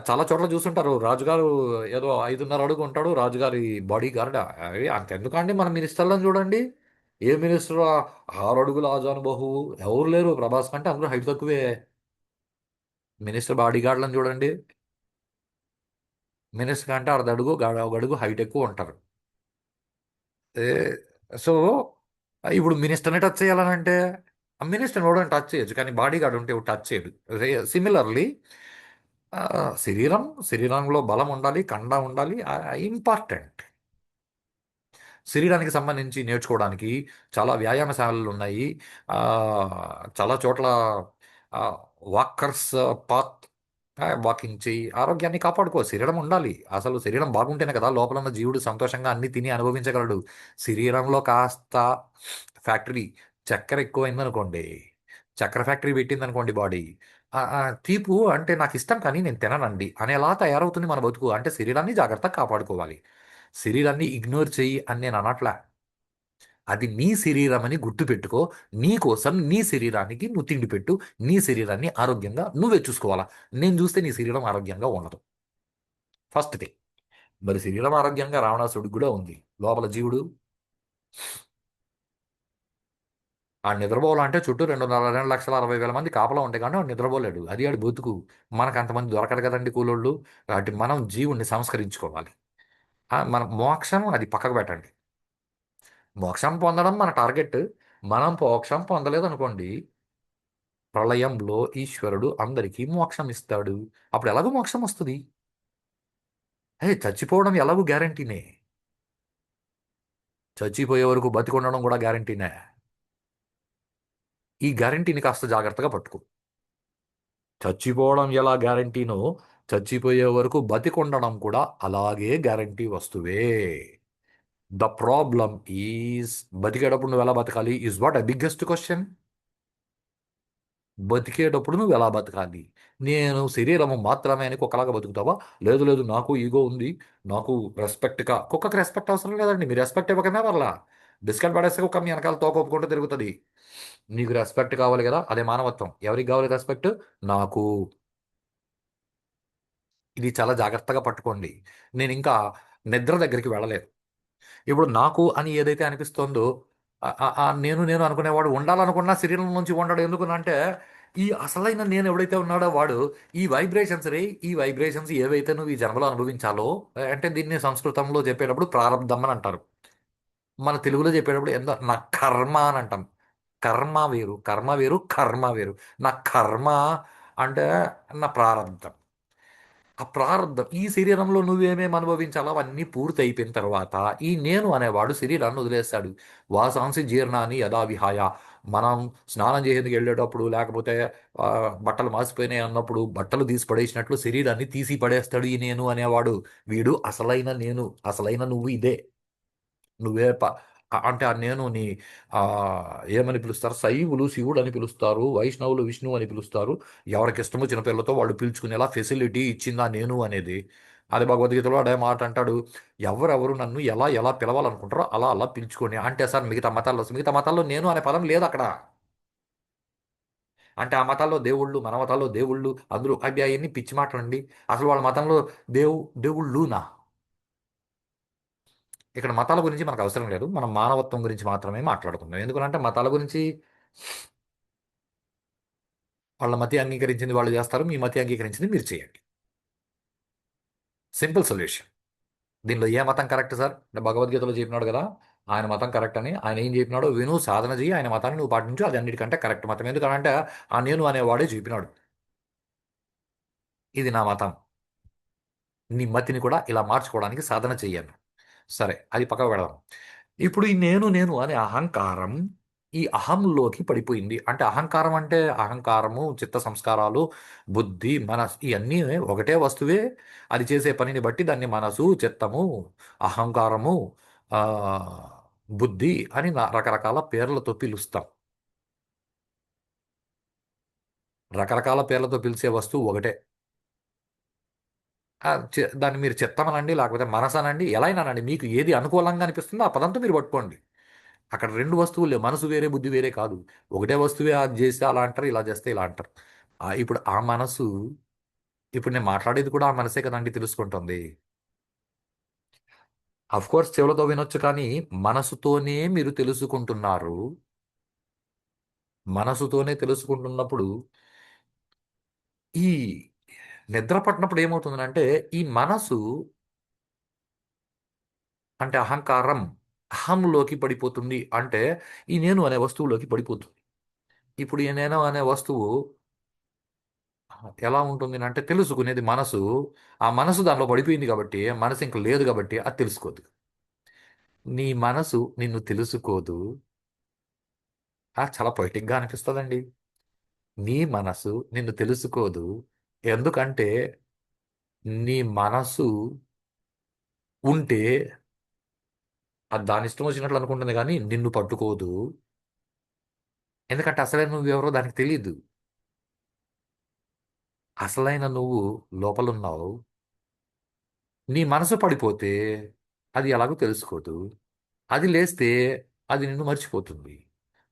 S1: చాలా చోట్ల చూస్తుంటారు రాజుగారు ఏదో 5.5 అడుగు ఉంటాడు రాజుగారి బాడీ గార్డ్. అవి అంతెందుకండి మన మినిస్టర్లను చూడండి. ఏ మినిస్టర్ 6 అడుగుల ఆజానుబాహు ఎవరు లేరు ప్రభాస్ కంటే అందరూ హైట్ తక్కువే. మినిస్టర్ బాడీ గార్డ్లను చూడండి. మినిస్టర్ కంటే అర్ధ అడుగు ఒక అడుగు హైట్ ఎక్కువ ఉంటారు. ఏ సో ఇప్పుడు మినిస్టర్ని టచ్ చేయాలనంటే ఆ మినిస్టర్ని కూడా టచ్ చేయొచ్చు కానీ బాడీ గార్డ్ ఉంటే టచ్ చేయడు. సిమిలర్లీ శరీరంలో బలం ఉండాలి, కండ ఉండాలి. ఇంపార్టెంట్. శరీరానికి సంబంధించి నేర్చుకోవడానికి చాలా వ్యాయామశాలలు ఉన్నాయి. ఆ, చాలా చోట్ల వాకర్స్ పాత్ వాకింగ్ చెయ్యి, ఆరోగ్యాన్ని కాపాడుకో. శరీరం ఉండాలి. అసలు శరీరం బాగుంటేనే కదా లోపల ఉన్న జీవుడు సంతోషంగా అన్ని తిని అనుభవించగలడు. శరీరంలో కాస్త ఫ్యాక్టరీ చక్కెర ఎక్కువైందనుకోండి, చక్కెర ఫ్యాక్టరీ పెట్టిందనుకోండి బాడీ, తీపు అంటే నాకు ఇష్టం కానీ నేను తిననండి అనేలా తయారవుతుంది మన బతుకు. అంటే శరీరాన్ని జాగ్రత్తగా కాపాడుకోవాలి. శరీరాన్ని ఇగ్నోర్ చెయ్యి అని నేను అనట్లా. అది నీ శరీరం అని గుర్తుపెట్టుకో. నీ కోసం నీ శరీరానికి నువ్వు తిండి పెట్టు. నీ శరీరాన్ని ఆరోగ్యంగా నువ్వే చూసుకోవాలా. నేను చూస్తే నీ శరీరం ఆరోగ్యంగా ఉండదు. First thing. మరి శరీరం ఆరోగ్యంగా రావణాసుడికి కూడా ఉంది. లోపల జీవుడు ఆ నిద్రపోవాలంటే చుట్టూ 2,60,000 మంది కాపలా ఉంటే కానీ వాడు నిద్రపోలేడు. అది ఆడు బతుకు. మనకు అంతమంది దొరకరు కదండి కూలోళ్ళు. కాబట్టి మనం జీవుణ్ణి సంస్కరించుకోవాలి. మన మోక్షం అది పక్కకు పెట్టండి. మోక్షం పొందడం మన టార్గెట్. మనం మోక్షం పొందలేదు అనుకోండి, ప్రళయంలో ఈశ్వరుడు అందరికీ మోక్షం ఇస్తాడు. అప్పుడు ఎలాగో మోక్షం వస్తుంది. చచ్చిపోవడం ఎలాగో గ్యారంటీనే. చచ్చిపోయే వరకు బతికుండడం కూడా గ్యారంటీనే. ఈ గ్యారంటీని కాస్త జాగ్రత్తగా పట్టుకో. చచ్చిపోవడం ఎలా గ్యారంటీనో, చచ్చిపోయే వరకు బతికుండడం కూడా అలాగే గ్యారంటీ వస్తువే. ద ప్రాబ్లం ఈజ్, బతికేటప్పుడు నువ్వు ఎలా బతకాలి is what a biggest question. బతికేటప్పుడు నువ్వు ఎలా బతకాలి? నేను శరీరము మాత్రమే అని కుక్కలాగా బతుకుతావా? లేదు లేదు, నాకు ఈగో ఉంది, నాకు రెస్పెక్ట్గా. కుక్కకి రెస్పెక్ట్ అవసరం లేదండి, మీరు రెస్పెక్ట్ ఇవ్వకనే వల్ల బిస్కెట్ పడేస్తే కుక్క మీ వెనకాల తోక ఒప్పుకుంటూ తిరుగుతుంది. నీకు రెస్పెక్ట్ కావాలి కదా, అదే మానవత్వం. ఎవరికి కావాలి రెస్పెక్ట్? నాకు. ఇది చాలా జాగ్రత్తగా పట్టుకోండి. నేను ఇంకా నిద్ర దగ్గరికి వెళ్ళలేదు. ఇప్పుడు నాకు అని ఏదైతే అనిపిస్తోందో, నేను నేను అనుకునేవాడు ఉండాలనుకున్న శరీరం నుంచి ఉండడు. ఎందుకనంటే ఈ అసలైన నేను ఎవడైతే ఉన్నాడో వాడు ఈ వైబ్రేషన్స్ రే, ఈ వైబ్రేషన్స్ ఏవైతే నువ్వు ఈ జన్మలో అనుభవించాలో, అంటే దీన్ని సంస్కృతంలో చెప్పేటప్పుడు ప్రారంధం అని అంటారు. మన తెలుగులో చెప్పేటప్పుడు ఎంతో నా కర్మ అని అంటాం. కర్మ వేరు, కర్మ వేరు, కర్మ వేరు. నా కర్మ అంటే నా ప్రారంధం. ఆ ప్రారంధం ఈ శరీరంలో నువ్వేమేమి అనుభవించాలో అవన్నీ పూర్తి అయిపోయిన తర్వాత ఈ నేను అనేవాడు శరీరాన్ని వదిలేస్తాడు. వాసాంసి జీర్ణాన్ని యథా విహాయ. మనం స్నానం చేసేందుకు వెళ్ళేటప్పుడు, లేకపోతే ఆ, బట్టలు మాసిపోయినాయి అన్నప్పుడు బట్టలు తీసి పడేసినట్లు శరీరాన్ని తీసి పడేస్తాడు ఈ నేను అనేవాడు. వీడు అసలైన నేను, అసలైన నువ్వు ఇదే. నువ్వే అంటే ఆ నేను నీ ఆ ఏమని పిలుస్తారు? శైవులు శివుడు అని పిలుస్తారు, వైష్ణవులు విష్ణువు అని పిలుస్తారు. ఎవరికి ఇష్టమో చిన్నపిల్లలతో వాళ్ళు పిలుచుకునేలా ఫెసిలిటీ ఇచ్చిందా నేను అనేది. అది భగవద్గీతలో అదే మాట అంటాడు. ఎవరెవరు నన్ను ఎలా ఎలా పిలవాలనుకుంటారో అలా అలా పిలుచుకొని. అంటే సార్ మిగతా మతాల్లో, మిగతా మతాల్లో నేను అనే పదం లేదు అక్కడ. అంటే ఆ మతాల్లో దేవుళ్ళు, మన మతాల్లో దేవుళ్ళు అందరూ అవి అవన్నీ పిచ్చి మాటలండి. అసలు వాళ్ళ మతంలో దేవు దేవుళ్ళునా? ఇక్కడ మతాల గురించి మనకు అవసరం లేదు, మనం మానవత్వం గురించి మాత్రమే మాట్లాడుకుందాం. ఎందుకంటే మతాల గురించి వాళ్ళ మతి అంగీకరించింది వాళ్ళు చేస్తారు, మీ మతి అంగీకరించింది మీరు చేయండి. Simple solution. దీనిలో ఏ మతం కరెక్ట్ సార్ అంటే భగవద్గీతలో చెప్పినాడు కదా, ఆయన మతం కరెక్ట్ అని. ఆయన ఏం చెప్పినాడో విను, సాధన చేయి, ఆయన మతాన్ని నువ్వు పాటించు, అది అన్నిటికంటే కరెక్ట్ మతం. ఎందుకంటే ఆ నేను అనేవాడే చెప్పినాడు ఇది నా మతం. నీ మతిని కూడా ఇలా మార్చుకోవడానికి సాధన చెయ్యను. సరే, అది పక్కకు పెడదాం. ఇప్పుడు ఈ నేను నేను అనే అహంకారం ఈ అహంలోకి పడిపోయింది. అంటే అహంకారం అంటే అహంకారము, చిత్త సంస్కారాలు, బుద్ధి, మనసు ఇవన్నీ ఒకటే వస్తువే. అది చేసే పనిని బట్టి దాన్ని మనసు, చిత్తము, అహంకారము, ఆ, బుద్ధి అని రకరకాల పేర్లతో పిలుస్తాం. రకరకాల పేర్లతో పిలిచే వస్తువు ఒకటే. దాన్ని మీరు చిత్తమనండి, లేకపోతే మనసు అనండి, ఎలా అయినా అనండి. మీకు ఏది అనుకూలంగా అనిపిస్తుందో ఆ పదంతో మీరు పట్టుకోండి. అక్కడ రెండు వస్తువులే, మనసు వేరే బుద్ధి వేరే కాదు. ఒకటే వస్తువే. అది చేస్తే అలా అంటారు, ఇలా చేస్తే ఇలా అంటారు. ఇప్పుడు ఆ మనసు, ఇప్పుడు నేను మాట్లాడేది కూడా ఆ మనసే కదండి తెలుసుకుంటుంది. అఫ్ కోర్స్ చెవులతో వినొచ్చు, కానీ మనసుతోనే మీరు తెలుసుకుంటున్నారు. మనసుతోనే తెలుసుకుంటున్నప్పుడు ఈ నిద్ర పట్టినప్పుడు ఏమవుతుందంటే ఈ మనసు అంటే అహంకారం అహంలోకి పడిపోతుంది. అంటే ఈ నేను అనే వస్తువులోకి పడిపోతుంది. ఇప్పుడు ఈ నేను అనే వస్తువు ఎలా ఉంటుంది అంటే తెలుసుకునేది మనసు. ఆ మనసు దానిలో పడిపోయింది కాబట్టి మనసు ఇంక లేదు కాబట్టి అది తెలుసుకోదు. నీ మనసు నిన్ను తెలుసుకోదు. చాలా పొయిటిక్గా అనిపిస్తుందండి. నీ మనసు నిన్ను తెలుసుకోదు. ఎందుకంటే నీ మనసు ఉంటే అది దాని ఇష్టం వచ్చినట్లు అనుకుంటుంది కానీ నిన్ను పట్టుకోదు. ఎందుకంటే అసలే నువ్వెవరో దానికి తెలియదు. అసలైన నువ్వు లోపలున్నావు. నీ మనసు పడిపోతే అది ఎలాగో తెలుసుకోదు. అది లేస్తే అది నిన్ను మర్చిపోతుంది.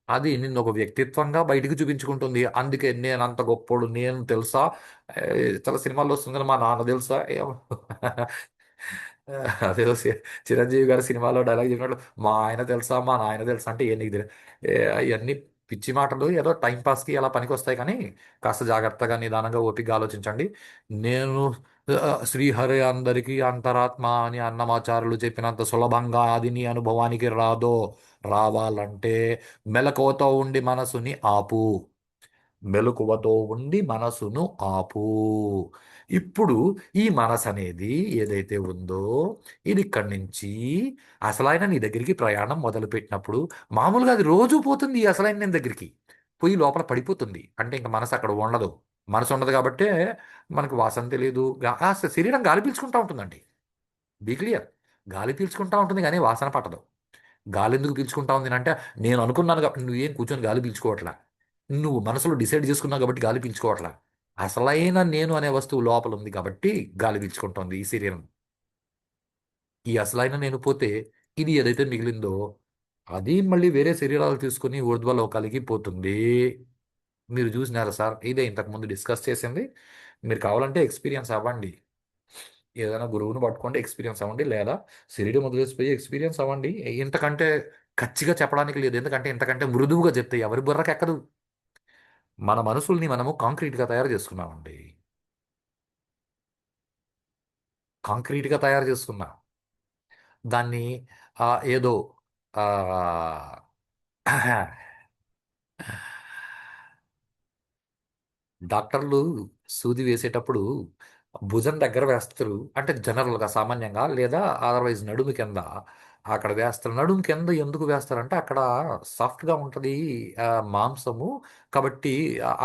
S1: అది నిన్ను ఒక వ్యక్తిత్వంగా బయటికి చూపించుకుంటుంది. అందుకే నేను అంత గొప్పోడు, నేను తెలుసా, చాలా సినిమాల్లో వస్తుంది కదా, మా నాన్న తెలుసా ఏమో. అదేదో చిరంజీవి గారి సినిమాలో డైలాగ్ చెప్పినట్లు మా ఆయన తెలుసా, మా నాయన తెలుసా అంటే ఏ నీకు తెలియదు. అవన్నీ పిచ్చి మాటలు, ఏదో టైం పాస్కి అలా పనికొస్తాయి. కానీ కాస్త జాగ్రత్తగా నిదానంగా ఓపికగా ఆలోచించండి. నేను శ్రీహరి అందరికీ అంతరాత్మ అని అన్నమాచారులు చెప్పినంత సులభంగా అది నీ అనుభవానికి రాదో. రావాలంటే మెలకువతో ఉండి మనసుని ఆపు. మెలకువతో ఉండి మనసును ఆపు. ఇప్పుడు ఈ మనసు అనేది ఏదైతే ఉందో ఇది ఇక్కడి నుంచి అసలైన నీ దగ్గరికి ప్రయాణం మొదలుపెట్టినప్పుడు మామూలుగా అది రోజు పోతుంది ఈ అసలైన నేను దగ్గరికి పోయి లోపల పడిపోతుంది అంటే ఇంకా మనసు అక్కడ ఉండదు. మనసు ఉండదు కాబట్టి మనకు వాసన తెలియదు. శరీరం గాలి పీల్చుకుంటా ఉంటుందండి. Be clear. గాలి పీల్చుకుంటా ఉంటుంది కానీ వాసన పట్టదు. గాలి ఎందుకు పీల్చుకుంటా ఉంది అంటే నేను అనుకున్నాను కాబట్టి నువ్వేం కూర్చొని గాలి పీల్చుకోవట్లా. నువ్వు మనసులో డిసైడ్ చేసుకున్నావు కాబట్టి గాలి పీల్చుకోవట్లా. అసలైన నేను అనే వస్తువు లోపల ఉంది కాబట్టి గాలి పీల్చుకుంటోంది ఈ శరీరం. ఈ అసలైన నేను పోతే ఇది ఏదైతే మిగిలిందో అది మళ్ళీ వేరే శరీరాలు తీసుకుని ఊర్ధ్వలోకాలకి పోతుంది. మీరు చూసినారా సార్? ఇదే ఇంతకుముందు డిస్కస్ చేసింది. మీరు కావాలంటే ఎక్స్పీరియన్స్ అవ్వండి. ఏదైనా గురువుని పట్టుకోండి, ఎక్స్పీరియన్స్ అవ్వండి, లేదా శరీరం వదిలేసిపోయి ఎక్స్పీరియన్స్ అవ్వండి. ఇంతకంటే ఖచ్చితంగా చెప్పడానికి లేదు. ఎందుకంటే ఇంతకంటే మృదువుగా చెప్తే ఎవరి బుర్రకు ఎక్కదు. మన మనసుల్ని మనము కాంక్రీట్గా తయారు చేసుకున్నామండి. కాంక్రీట్గా తయారు చేసుకున్నాం. దాన్ని ఏదో ఆ, డాక్టర్లు సూది వేసేటప్పుడు భుజం దగ్గర వేస్తారు అంటే జనరల్గా సామాన్యంగా, లేదా అదర్వైజ్ నడుము కింద అక్కడ వేస్తారు. నడుము కింద ఎందుకు వేస్తారంటే అక్కడ సాఫ్ట్గా ఉంటుంది ఆ, మాంసము. కాబట్టి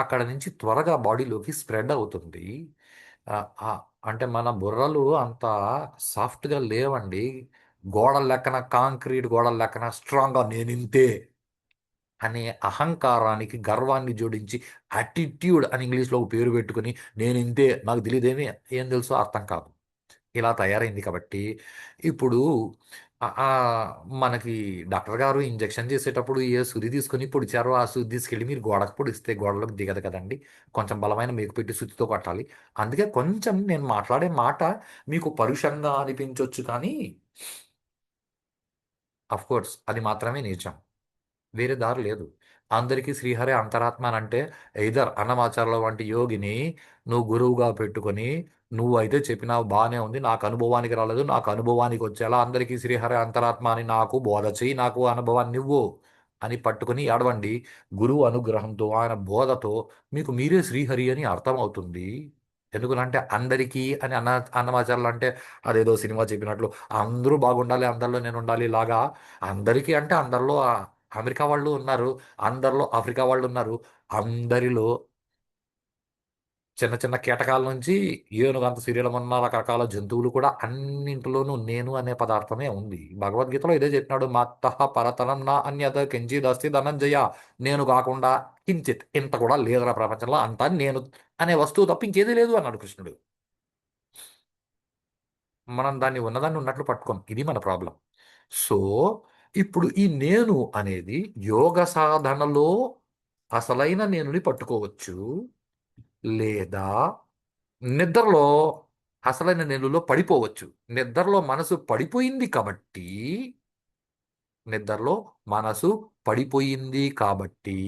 S1: అక్కడ నుంచి త్వరగా బాడీలోకి స్ప్రెడ్ అవుతుంది. ఆ, ఆ, అంటే మన బుర్రలు అంత సాఫ్ట్గా లేవండి. గోడల లెక్కన, కాంక్రీట్ గోడల లెక్కన స్ట్రాంగ్గా నేనింతే అనే అహంకారానికి గర్వాన్ని జోడించి యాటిట్యూడ్ అని ఇంగ్లీష్లో ఒక పేరు పెట్టుకుని నేను ఇంతే, నాకు తెలియదేమి, ఏం తెలుసో అర్థం కాదు, ఇలా తయారైంది. కాబట్టి ఇప్పుడు మనకి డాక్టర్ గారు ఇంజెక్షన్ చేసేటప్పుడు ఏ సూది తీసుకుని పొడిచారో ఆ సూది తీసుకెళ్ళి మీరు గోడకు పొడిస్తే గోడలోకి దిగదు కదండి. కొంచెం బలమైన మేకు పెట్టి సుత్తితో కొట్టాలి. అందుకే కొంచెం నేను మాట్లాడే మాట మీకు పరుషంగా అనిపించవచ్చు కానీ అఫ్ కోర్స్ అది మాత్రమే నిజం. వేరే దారి లేదు. అందరికీ శ్రీహరి అంతరాత్మ అని అంటే ఎయిదర్ అన్నమాచార్యుల వంటి యోగిని నువ్వు గురువుగా పెట్టుకొని నువ్వు అయితే చెప్పినావు బాగానే ఉంది, నాకు అనుభవానికి రాలేదు, నాకు అనుభవానికి వచ్చేలా అందరికీ శ్రీహరి అంతరాత్మ అని నాకు బోధ చెయ్యి, నాకు అనుభవాన్ని ఇవ్వు అని పట్టుకొని ఏడవండి. గురువు అనుగ్రహంతో ఆయన బోధతో మీకు మీరే శ్రీహరి అని అర్థమవుతుంది. ఎందుకంటే అందరికీ అని అన్నమాచార్యులు అంటే అదేదో సినిమా చెప్పినట్లు అందరూ బాగుండాలి, అందరిలో నేను ఉండాలి లాగా. అందరికీ అంటే అందరిలో అమెరికా వాళ్ళు ఉన్నారు, అందరిలో ఆఫ్రికా వాళ్ళు ఉన్నారు, అందరిలో చిన్న చిన్న కీటకాల నుంచి ఏనుగు అంత శరీరం ఉన్న రకరకాల జంతువులు కూడా అన్నింటిలోనూ నేను అనే పదార్థమే ఉంది. భగవద్గీతలో ఇదే చెప్పినాడు, మత్తః పరతరం నా అన్యత కించిదస్తి ధనంజయ. నేను కాకుండా కించిత్ ఇంత కూడా లేదురా ప్రపంచంలో, అంతా నేను అనే వస్తువు తప్ప ఇంకేదీ లేదు అన్నాడు కృష్ణుడు. మనం దాన్ని ఉన్నదాన్ని ఉన్నట్లు పట్టుకోం. ఇది మన ప్రాబ్లం. సో ఇప్పుడు ఈ నేను అనేది యోగ సాధనలో అసలైన నేనుని పట్టుకోవచ్చు, లేదా నిద్రలో అసలైన నేనులో పడిపోవచ్చు. నిద్రలో మనసు పడిపోయింది కాబట్టి, నిద్రలో మనసు పడిపోయింది కాబట్టి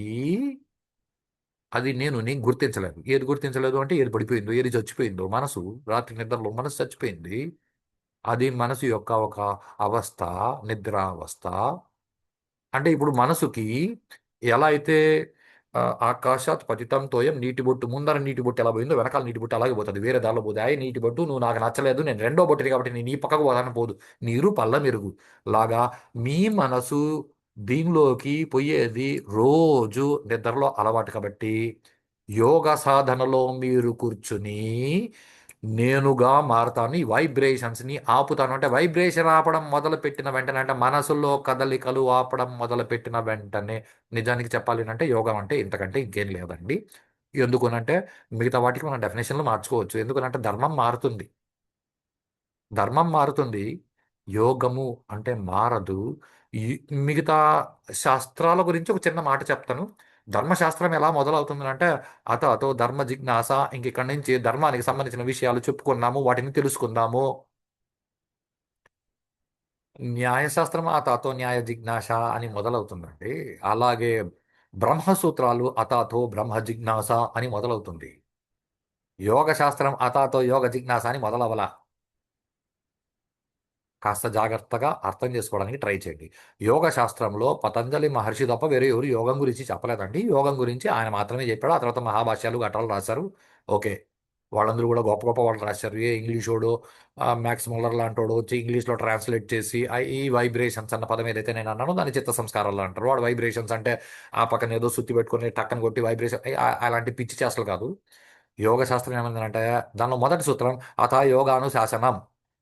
S1: అది నేను గుర్తించలేదు. ఏది గుర్తించలేదు అంటే ఏది పడిపోయిందో, ఏది చచ్చిపోయిందో. మనసు రాత్రి నిద్రలో మనసు చచ్చిపోయింది. అది మనసు యొక్క ఒక అవస్థ, నిద్రావస్థ. అంటే ఇప్పుడు మనసుకి ఎలా అయితే ఆకాశాత్ పతితం తోయం, నీటి బొట్టు ముందర నీటి బొట్టు ఎలా పోయిందో వెనకాల నీటి బొట్టు అలాగే పోతుంది. వేరే దారిలో పోతే అయ్యి నీటి బొట్టు నువ్వు నాకు నచ్చలేదు, నేను రెండో బొట్టుని కాబట్టి నేను ఈ పక్కకు పోతాను పోదు. నీరు పల్ల మెరుగు లాగా మీ మనసు దీనిలోకి పోయేది రోజు నిద్రలో అలవాటు. కాబట్టి యోగ సాధనలో మీరు కూర్చుని నేనుగా మారుతాను, ఈ వైబ్రేషన్స్ని ఆపుతాను. అంటే వైబ్రేషన్ ఆపడం మొదలు పెట్టిన వెంటనే, అంటే మనసులో కదలికలు ఆపడం మొదలు పెట్టిన వెంటనే, నిజానికి చెప్పాలి అంటే యోగం అంటే ఇంతకంటే ఇంకేం లేదండి. ఎందుకనంటే మిగతా వాటికి మనం డెఫినేషన్లు మార్చుకోవచ్చు. ఎందుకనంటే ధర్మం మారుతుంది, ధర్మం మారుతుంది, యోగము అంటే మారదు. ఈ మిగతా శాస్త్రాల గురించి ఒక చిన్న మాట చెప్తాను. ధర్మశాస్త్రం ఎలా మొదలవుతుంది అంటే అతో ధర్మ జిజ్ఞాస, ఇంక ఇక్కడి నుంచి ధర్మానికి సంబంధించిన విషయాలు చెప్పుకున్నాము, వాటిని తెలుసుకుందాము. న్యాయశాస్త్రం అతాతో న్యాయ జిజ్ఞాస అని మొదలవుతుందండి. అలాగే బ్రహ్మసూత్రాలు అతాతో బ్రహ్మ జిజ్ఞాస అని మొదలవుతుంది. యోగ శాస్త్రం అతాతో యోగ జిజ్ఞాస అని మొదలవల. కాస్త జాగ్రత్తగా అర్థం చేసుకోవడానికి ట్రై చేయండి. యోగ శాస్త్రంలో పతంజలి మహర్షి తప్ప వేరే ఎవరు యోగం గురించి చెప్పలేదండి. యోగం గురించి ఆయన మాత్రమే చెప్పాడు. ఆ తర్వాత మహాభాష్యాలు గట్రాలు రాశారు. ఓకే, వాళ్ళందరూ కూడా గొప్ప గొప్ప వాళ్ళు రాశారు. ఏ ఇంగ్లీష్ వాడు మ్యాక్స్ ముల్లర్ లాంటి వాడు వచ్చి ఇంగ్లీష్లో ట్రాన్స్లేట్ చేసి ఈ వైబ్రేషన్స్ అన్న పదం ఏదైతే నేను అన్నానో దాన్ని చిత్త సంస్కారాలు అంటారు. వాడు వైబ్రేషన్స్ అంటే ఆ పక్కన ఏదో సుత్తి పెట్టుకొని టక్కన కొట్టి వైబ్రేషన్ అలాంటి పిచ్చి చేష్టలు కాదు. యోగ శాస్త్రం ఏమైందంటే దానిలో మొదటి సూత్రం అథ యోగానుశాసనం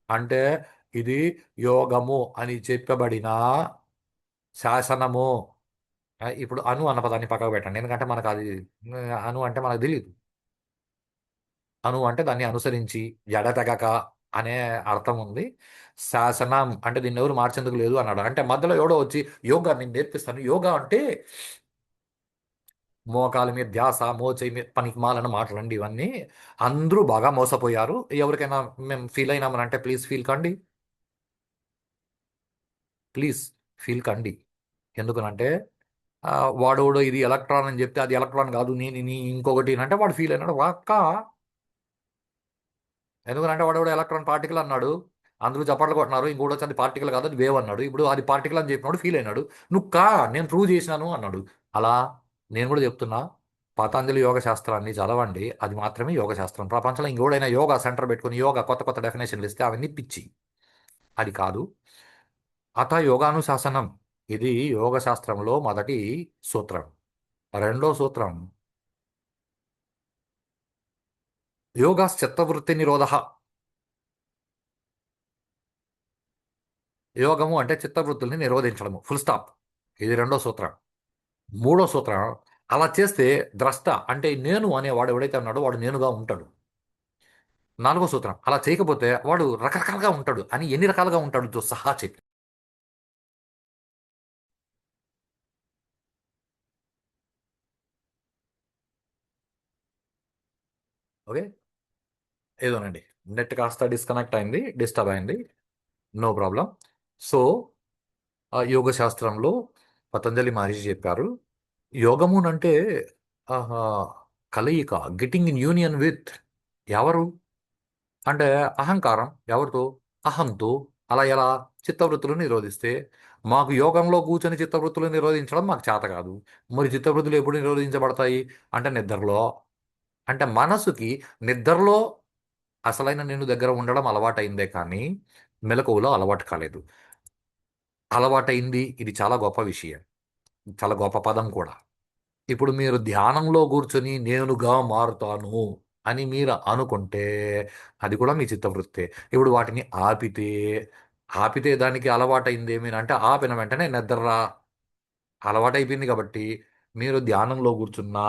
S1: అంటే ఇది యోగము అని చెప్పబడిన శాసనము. ఇప్పుడు అను అన్న పదాన్ని పక్కకు పెట్టండి, ఎందుకంటే మనకు అది అను అంటే మనకు తెలియదు. అను అంటే దాన్ని అనుసరించి ఎడతెగక అనే అర్థం ఉంది. శాసనం అంటే దీన్ని ఎవరు మార్చేందుకు లేదు అన్నాడు. అంటే మధ్యలో ఎవడో వచ్చి యోగా నేను నేర్పిస్తాను, యోగా అంటే మోకాల మీద ధ్యాస, మోచేయి మీద పనికి మాలిన మాటలండి ఇవన్నీ. అందరూ బాగా మోసపోయారు. ఎవరికైనా మేము ఫీల్ అయినామని అంటే ప్లీజ్ ఫీల్ కండి, ప్లీజ్ ఫీల్ కండి. ఎందుకనంటే ఆ, వాడోడు ఇది ఎలక్ట్రాన్ అని చెప్తే అది ఎలక్ట్రాన్ కాదు నేను ఇంకొకటి అంటే వాడు ఫీల్ అయినాడు వాక్క. ఎందుకంటే వాడు ఎలక్ట్రాన్ పార్టికల్ అన్నాడు, అందరూ చప్పట్లు కొట్టినారు. ఇంకోటి వచ్చి అది పార్టికల్ కాదు అది వేవ్ అన్నాడు. ఇప్పుడు అది పార్టికల్ అని చెప్పినాడు, ఫీల్ అయినాడు. నువ్వు నేను ప్రూవ్ చేసినాను అన్నాడు. అలా నేను కూడా చెప్తున్నా, పతంజలి యోగ శాస్త్రాన్ని చదవండి, అది మాత్రమే యోగ శాస్త్రం. ప్రపంచంలో ఇంకోడైనా యోగా సెంటర్ పెట్టుకుని యోగా కొత్త కొత్త డెఫినేషన్లు ఇస్తే అవన్నీ పిచ్చి. అది కాదు. అత యోగానుశాసనం ఇది యోగ శాస్త్రంలో మొదటి సూత్రం. రెండో సూత్రం యోగా చిత్తవృత్తి నిరోధ. యోగము అంటే చిత్తవృత్తుల్ని నిరోధించడము, ఫుల్ స్టాప్. ఇది రెండో సూత్రం. మూడో సూత్రం అలా చేస్తే ద్రష్ట అంటే నేను అనేవాడు ఎవడైతే ఉన్నాడో వాడు నేనుగా ఉంటాడు. నాలుగో సూత్రం అలా చేయకపోతే వాడు రకరకాలుగా ఉంటాడు అని, ఎన్ని రకాలుగా ఉంటాడు తో సహా చెప్పి. ఓకే, ఏదోనండి, నెట్ కాస్త డిస్కనెక్ట్ అయింది, డిస్టర్బ్ అయింది. No problem. సో ఆ యోగ శాస్త్రంలో పతంజలి మహర్షి చెప్పారు, యోగమునంటే ఆహా, కలయిక, గెటింగ్ ఇన్ యూనియన్ విత్ ఎవరు అంటే అహంకారం. ఎవరితో? అహంతో. అలా ఎలా? చిత్తవృత్తులు నిరోధిస్తే. మాకు యోగంలో కూర్చొని చిత్తవృత్తులు నిరోధించడం మాకు చేత కాదు. మరి చిత్తవృత్తులు ఎప్పుడు నిరోధించబడతాయి అంటే నిద్రలో. అంటే మనసుకి నిద్రలో అసలైన నేను దగ్గర ఉండడం అలవాటైందే కానీ మెలకువలో అలవాటు కాలేదు. అలవాటైంది, ఇది చాలా గొప్ప విషయం, చాలా గొప్ప పదం కూడా. ఇప్పుడు మీరు ధ్యానంలో కూర్చొని నేనుగా మారుతాను అని మీరు అనుకుంటే అది కూడా మీ చిత్తవృత్తే. ఇప్పుడు వాటిని ఆపితే దానికి అలవాటైంది ఏమి అంటే ఆపిన వెంటనే నిద్ర అలవాటైపోయింది. కాబట్టి మీరు ధ్యానంలో కూర్చున్నా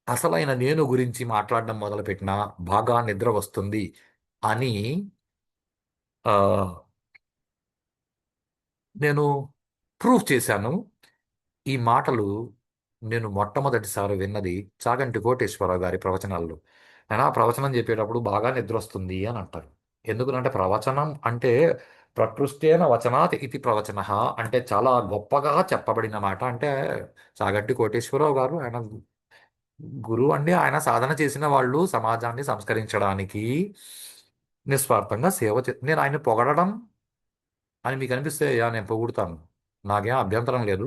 S1: అసలైన నేను గురించి మాట్లాడడం మొదలుపెట్టినా బాగా నిద్ర వస్తుంది అని ఆ, నేను ప్రూవ్ చేశాను. ఈ మాటలు నేను మొట్టమొదటిసారి విన్నది చాగంటి కోటేశ్వరరావు గారి ప్రవచనాల్లో. ఆయన ఆ ప్రవచనం చెప్పేటప్పుడు బాగా నిద్ర వస్తుంది అని అంటారు. ఎందుకంటే ప్రవచనం అంటే ప్రకృష్టేన వచనాత్ ఇది ప్రవచన అంటే చాలా గొప్పగా చెప్పబడిన మాట. అంటే చాగంటి కోటేశ్వరరావు గారు ఆయన గురువు అండి. ఆయన సాధన చేసిన వాళ్ళు సమాజాన్ని సంస్కరించడానికి నిస్వార్థంగా నేను ఆయన పొగడడం అని మీకు అనిపిస్తే యా నేను పొగుడుతాను, నాకేం అభ్యంతరం లేదు.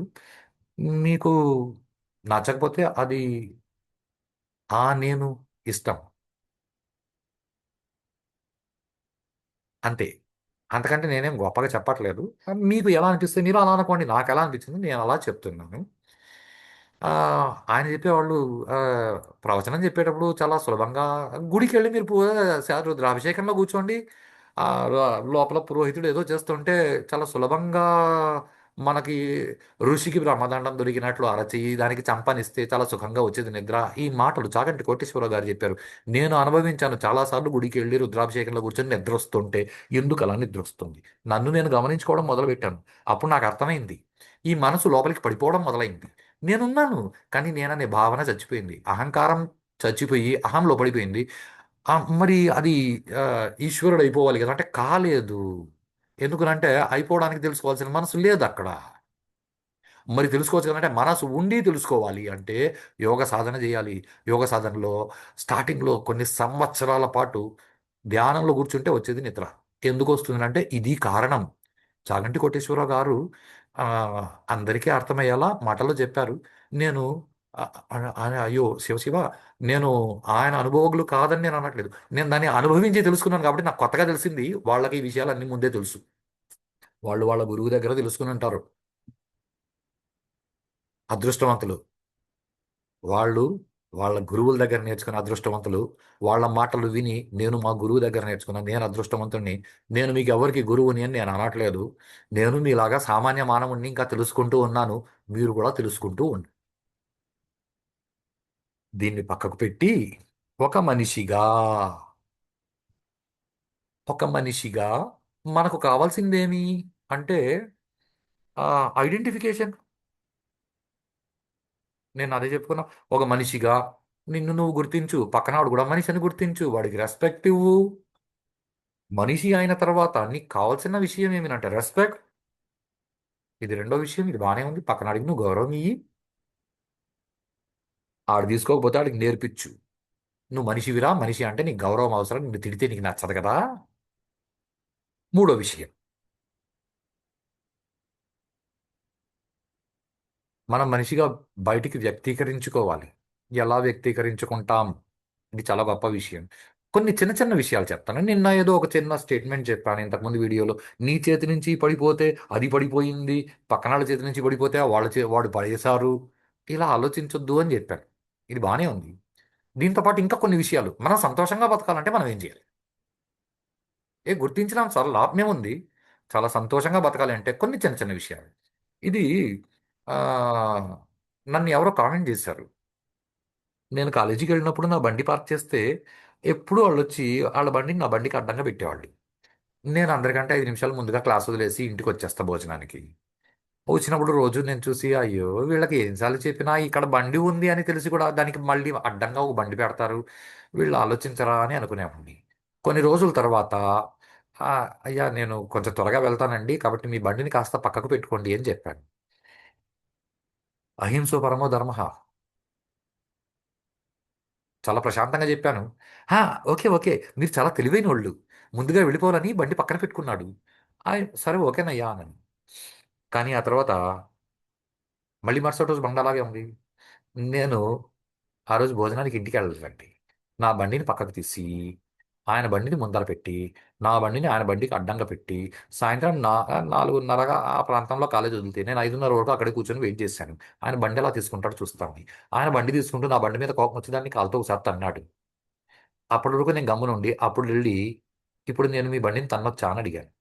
S1: మీకు నచ్చకపోతే అది నేను ఇష్టం, అంతే. అంతకంటే నేనేం గొప్పగా చెప్పట్లేదు. మీకు ఎలా అనిపిస్తే మీరు అలా అనుకోండి, నాకు ఎలా అనిపించింది నేను అలా చెప్తున్నాను. ఆ, ఆయన చెప్పేవాళ్ళు ఆ, ప్రవచనం చెప్పేటప్పుడు చాలా సులభంగా గుడికి వెళ్ళి మీరు రుద్రాభిషేకంలో కూర్చోండి. లోపల పురోహితుడు ఏదో చేస్తుంటే చాలా సులభంగా మనకి ఋషికి బ్రహ్మదండం దొరికినట్లు అరచి దానికి చంపనిస్తే చాలా సుఖంగా వచ్చేది నిద్ర. ఈ మాటలు చాగంటి కోటేశ్వరరావు గారు చెప్పారు. నేను అనుభవించాను చాలాసార్లు. గుడికి వెళ్ళి రుద్రాభిషేకంలో కూర్చొని నిద్ర వస్తుంటే ఎందుకు అలా నిద్ర వస్తుంది, నన్ను నేను గమనించుకోవడం మొదలుపెట్టాను. అప్పుడు నాకు అర్థమైంది, ఈ మనసు లోపలికి పడిపోవడం మొదలైంది. నేనున్నాను కానీ నేననే భావన చచ్చిపోయింది, అహంకారం చచ్చిపోయి అహంలో పడిపోయింది. ఆ, మరి అది ఆ, ఈశ్వరుడు అయిపోవాలి కదా అంటే కాలేదు. ఎందుకనంటే అయిపోవడానికి తెలుసుకోవాల్సిన మనసు లేదు అక్కడ. మరి తెలుసుకోవచ్చు కదంటే మనసు ఉండి తెలుసుకోవాలి అంటే యోగ సాధన చేయాలి. యోగ సాధనలో స్టార్టింగ్లో కొన్ని సంవత్సరాల పాటు ధ్యానంలో కూర్చుంటే వచ్చేది నిద్ర. ఎందుకు వస్తుందంటే ఇది కారణం. చాగంటి కోటేశ్వరరావు గారు ఆ, అందరికీ అర్థమయ్యేలా మాటలో చెప్పారు. నేను అయ్యో శివ శివ, నేను ఆయన అనుభవజ్ఞులు కాదని నేను అనట్లేదు. నేను దాన్ని అనుభవించి తెలుసుకున్నాను కాబట్టి నాకు కొత్తగా తెలిసింది. వాళ్ళకి ఈ విషయాలు అన్ని ముందే తెలుసు. వాళ్ళు వాళ్ళ గురువు దగ్గర తెలుసుకుని ఉంటారు. అదృష్టవంతులు వాళ్ళు. వాళ్ళ గురువుల దగ్గర నేర్చుకున్న అదృష్టవంతులు. వాళ్ళ మాటలు విని నేను మా గురువు దగ్గర నేర్చుకున్నాను, నేను అదృష్టవంతుణ్ణి. నేను మీకు ఎవరికి గురువుని అని నేను అనట్లేదు. నేను మీలాగా సామాన్య మానవుణ్ణి, ఇంకా తెలుసుకుంటూ ఉన్నాను. మీరు కూడా తెలుసుకుంటూ ఉండండి. దీన్ని పక్కకు పెట్టి ఒక మనిషిగా ఒక మనిషిగా మనకు కావాల్సిందేమి అంటే ఐడెంటిఫికేషన్. నేను అదే చెప్పుకున్నా. ఒక మనిషిగా నిన్ను నువ్వు గుర్తించు, పక్కనవాడు కూడా మనిషి అని గుర్తించు, వాడికి రెస్పెక్ట్ ఇవ్వు. మనిషి అయిన తర్వాత నీకు కావాల్సిన విషయం ఏమిటంటే రెస్పెక్ట్. ఇది రెండో విషయం, ఇది బాగానే ఉంది. పక్కనాడికి నువ్వు గౌరవం ఇయ్యి. ఆడు తీసుకోకపోతే ఆడికి నేర్పించు. నువ్వు మనిషివిరా, మనిషి అంటే నీకు గౌరవం అవసరం, నిన్ను తిడితే నీకు నచ్చదు కదా. మూడో విషయం, మనం మనిషిగా బయటికి వ్యక్తీకరించుకోవాలి. ఎలా వ్యక్తీకరించుకుంటాం? ఇది చాలా గొప్ప విషయం. కొన్ని చిన్న చిన్న విషయాలు చెప్తాను. నిన్న ఏదో ఒక చిన్న స్టేట్మెంట్ చెప్పాను ఇంతకుముందు వీడియోలో. నీ చేతి నుంచి పడిపోతే అది పడిపోయింది, పక్కన వాళ్ళ చేతి నుంచి పడిపోతే వాడు పడేశారు. ఇలా ఆలోచించొద్దు అని చెప్పాను. ఇది బాగానే ఉంది. దీంతో పాటు ఇంకా కొన్ని విషయాలు, మనం సంతోషంగా బతకాలంటే మనం ఏం చేయాలి? గుర్తించడం చాలా లాభమే ఉంది. చాలా సంతోషంగా బతకాలి అంటే కొన్ని చిన్న చిన్న విషయాలు. ఇది ఆ, నన్ను ఎవరో కామెంట్ చేశారు. నేను కాలేజీకి వెళ్ళినప్పుడు నా బండి పార్క్ చేస్తే ఎప్పుడు వాళ్ళు వచ్చి వాళ్ళ బండిని నా బండికి అడ్డంగా పెట్టేవాళ్ళు. నేను అందరికంటే 5 నిమిషాలు ముందుగా క్లాస్ వదిలేసి ఇంటికి వచ్చేస్తా భోజనానికి. వచ్చినప్పుడు రోజు నేను చూసి అయ్యో వీళ్ళకి ఎన్నిసార్లు చెప్పినా ఇక్కడ బండి ఉంది అని తెలిసి కూడా దానికి మళ్ళీ అడ్డంగా ఒక బండి పెడతారు, వీళ్ళు ఆలోచించరా అని అనుకునేవాడిని. కొన్ని రోజుల తర్వాత "ఆ, అయ్యా నేను కొంచెం త్వరగా వెళ్తానండి కాబట్టి మీ బండిని కాస్త పక్కకు పెట్టుకోండి" అని చెప్పాను. అహింసో పరమో ధర్మ. చాలా ప్రశాంతంగా చెప్పాను. "హా, ఓకే ఓకే, మీరు చాలా తెలివైన వాళ్ళు, ముందుగా వెళ్ళిపోవాలని బండి పక్కన పెట్టుకున్నాడు. సరే ఓకేనయ్యా" అని. కానీ ఆ తర్వాత మళ్ళీ మరుసటి రోజు బండి అలాగే ఉంది. నేను ఆ రోజు భోజనానికి ఇంటికి వెళ్ళాలండి. నా బండిని పక్కకు తీసి ఆయన బండిని ముందర పెట్టి, నా బండిని ఆయన బండికి అడ్డంగా పెట్టి, సాయంత్రం 4:30గా ఆ ప్రాంతంలో కాలేజ్ వదిలితే నేను 5:30 వరకు అక్కడే కూర్చొని వెయిట్ చేశాను. ఆయన బండి ఎలా తీసుకుంటాడో చూస్తామని. ఆయన బండి తీసుకుంటూ నా బండి మీద కోపం వచ్చి దాన్ని కాలుతో ఒకసారి తన్నాడు. అప్పటి వరకు నేను గమ్మునుండి అప్పుడు వెళ్ళి, ఇప్పుడు నేను మీ బండిని తన్నొచ్చా అని అడిగాను.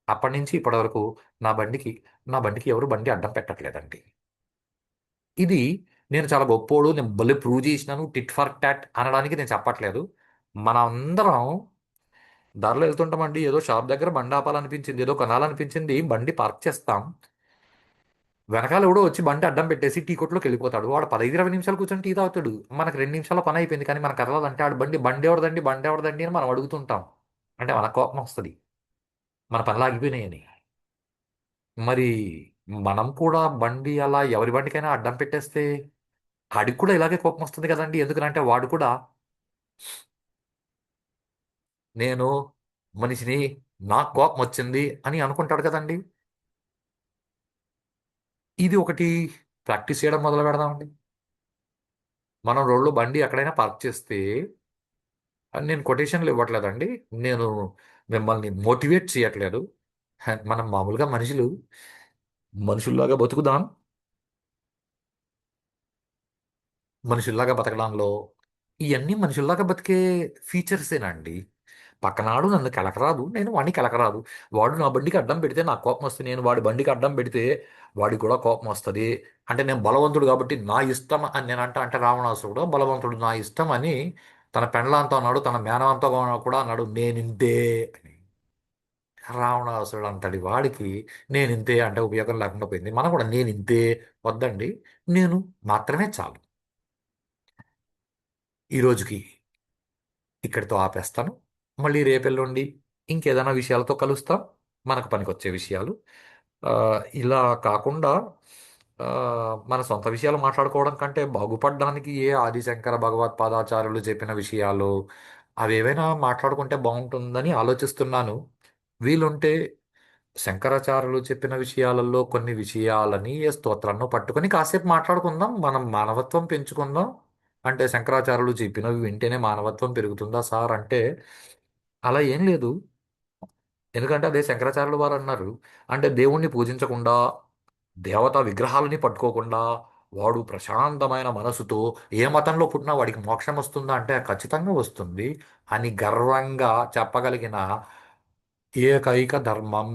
S1: అప్పటి నుంచి ఇప్పటి వరకు నా బండికి ఎవరు బండి అడ్డం పెట్టట్లేదండి. ఇది నేను చాలా గొప్పోడు, నేను భలే ప్రూవ్ చేసినాను, టిట్ ఫర్ టాట్ అనడానికి నేను చెప్పట్లేదు. మనందరం దారిలో వెళ్తుంటామండి, ఏదో షాప్ దగ్గర బండి ఆపాలనిపించింది, ఏదో కొనాలనిపించింది, బండి పార్క్ చేస్తాం. వెనకాల ఎవడో వచ్చి బండి అడ్డం పెట్టేసి టీ కొట్లోకి వెళ్ళిపోతాడు. వాడు 15-20 నిమిషాలు కూర్చొని టీ తాగుతాడు. మనకు 2 నిమిషాల్లో పని అయిపోయింది. కానీ మనకు కదలదంటే ఆడు బండి ఎవరిదండి, బండి ఎవరిదండి అని మనం అడుగుతుంటాం. అంటే మన కోపం వస్తుంది, మన పనులు ఆగిపోయినాయని. మరి మనం కూడా బండి అలా ఎవరి బండికైనా అడ్డం పెట్టేస్తే ఆడికి కూడా ఇలాగే కోపం వస్తుంది కదండి. ఎందుకంటే వాడు కూడా నేను మనిషిని, నాకు కోపం వచ్చింది అని అనుకుంటాడు కదండి. ఇది ఒకటి ప్రాక్టీస్ చేయడం మొదలు పెడదామండి. మనం రోడ్లో బండి ఎక్కడైనా పార్క్ చేస్తే, అని నేను కొటేషన్లు ఇవ్వట్లేదండి, నేను మిమ్మల్ని మోటివేట్ చేయట్లేదు. మనం మామూలుగా మనుషుల్లాగా బతుకుదాం. మనుషుల్లాగా బతకడంలో ఇవన్నీ మనుషుల్లాగా బతికే ఫీచర్సేనండి. పక్కనాడు నన్ను కెలకరాదు, నేను వాడిని కెలకరాదు. వాడు నా బండికి అడ్డం పెడితే నాకు కోపం వస్తుంది, నేను వాడి బండికి అడ్డం పెడితే వాడికి కూడా కోపం వస్తుంది. అంటే నేను బలవంతుడు కాబట్టి నా ఇష్టం అని నేను అంటే రావణాసురుడు బలవంతుడు, నా ఇష్టం అని తన పెండ్లాంతో అన్నాడు, తన మేనవంతో కూడా అన్నాడు నేనింతే అని. రావణాసురుడు అంతటి వాడికి నేనింతే అంటే ఉపయోగం లేకుండా పోయింది. మనం కూడా నేనింతే వద్దండి, నేను మాత్రమే చాలు. ఈ రోజుకి ఇక్కడితో ఆపేస్తాను. మళ్ళీ రేపెల్లుండి ఇంకేదైనా విషయాలతో కలుస్తాం, మనకు పనికొచ్చే విషయాలు. ఆ, ఇలా కాకుండా ఆ, మన సొంత విషయాలు మాట్లాడుకోవడం కంటే బాగుపడడానికి ఏ ఆదిశంకర భగవత్పాదాచార్యులు చెప్పిన విషయాలు అవి ఏవైనా మాట్లాడుకుంటే బాగుంటుందని ఆలోచిస్తున్నాను. వీలుంటే శంకరాచార్యులు చెప్పిన విషయాలలో కొన్ని విషయాలని ఏ స్తోత్రాన్ని పట్టుకొని కాసేపు మాట్లాడుకుందాం. మనం మానవత్వం పెంచుకుందాం. అంటే శంకరాచార్యులు చెప్పినవి వింటేనే మానవత్వం పెరుగుతుందా సార్ అంటే అలా ఏం లేదు. ఎందుకంటే అదే శంకరాచార్యులు వారు అన్నారు. అంటే దేవుణ్ణి పూజించకుండా దేవతా విగ్రహాలని పట్టుకోకుండా వాడు ప్రశాంతమైన మనసుతో ఏ మతంలో పుట్టినా వాడికి మోక్షం వస్తుందా అంటే ఖచ్చితంగా వస్తుంది అని గర్వంగా చెప్పగలిగిన ఏకైక ధర్మం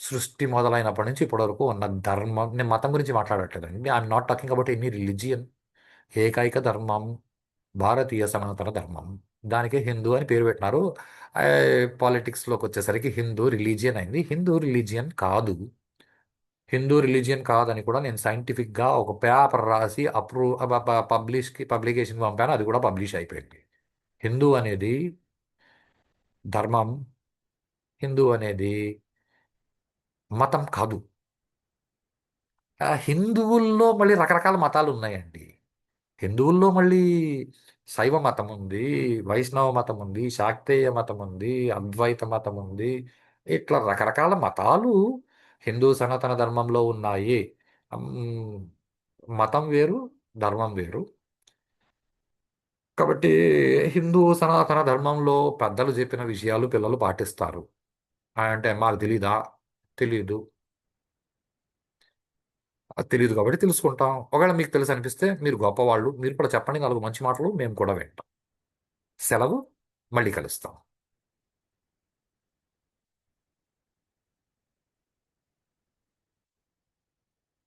S1: సృష్టి మొదలైనప్పటి నుంచి ఇప్పటి వరకు ఉన్న ధర్మం. నేను మతం గురించి మాట్లాడట్లేదండి. I'm not talking about any religion. ఏకైక ధర్మం భారతీయ సనాతన ధర్మం. దానికి హిందూ అని పేరు పెట్టినారు. పాలిటిక్స్లోకి వచ్చేసరికి హిందూ రిలీజియన్ అయింది. హిందూ రిలీజియన్ కాదు. హిందూ రిలీజియన్ కాదని కూడా నేను సైంటిఫిక్గా ఒక పేపర్ రాసి పబ్లికేషన్ పంపాను. అది కూడా పబ్లిష్ అయిపోయింది. హిందూ అనేది ధర్మం. హిందూ అనేది మతం కాదు. హిందువుల్లో మళ్ళీ రకరకాల మతాలు ఉన్నాయండి. హిందువుల్లో మళ్ళీ శైవ మతం ఉంది, వైష్ణవ మతం ఉంది, శాక్తేయ మతం ఉంది, అద్వైత మతం ఉంది. ఇట్లా రకరకాల మతాలు హిందూ సనాతన ధర్మంలో ఉన్నాయి. మ్, మతం వేరు, ధర్మం వేరు. కాబట్టి హిందూ సనాతన ధర్మంలో పెద్దలు చెప్పిన విషయాలు పిల్లలు పాటిస్తారు. అంటే మాకు తెలీదా? తెలీదు. అది తెలియదు కాబట్టి తెలుసుకుంటాం. ఒకవేళ మీకు తెలుసు అనిపిస్తే మీరు గొప్పవాళ్ళు, మీరు కూడా చెప్పండి 4 మంచి మాటలు, మేము కూడా వింటాం. సెలవు. మళ్ళీ కలుస్తాం.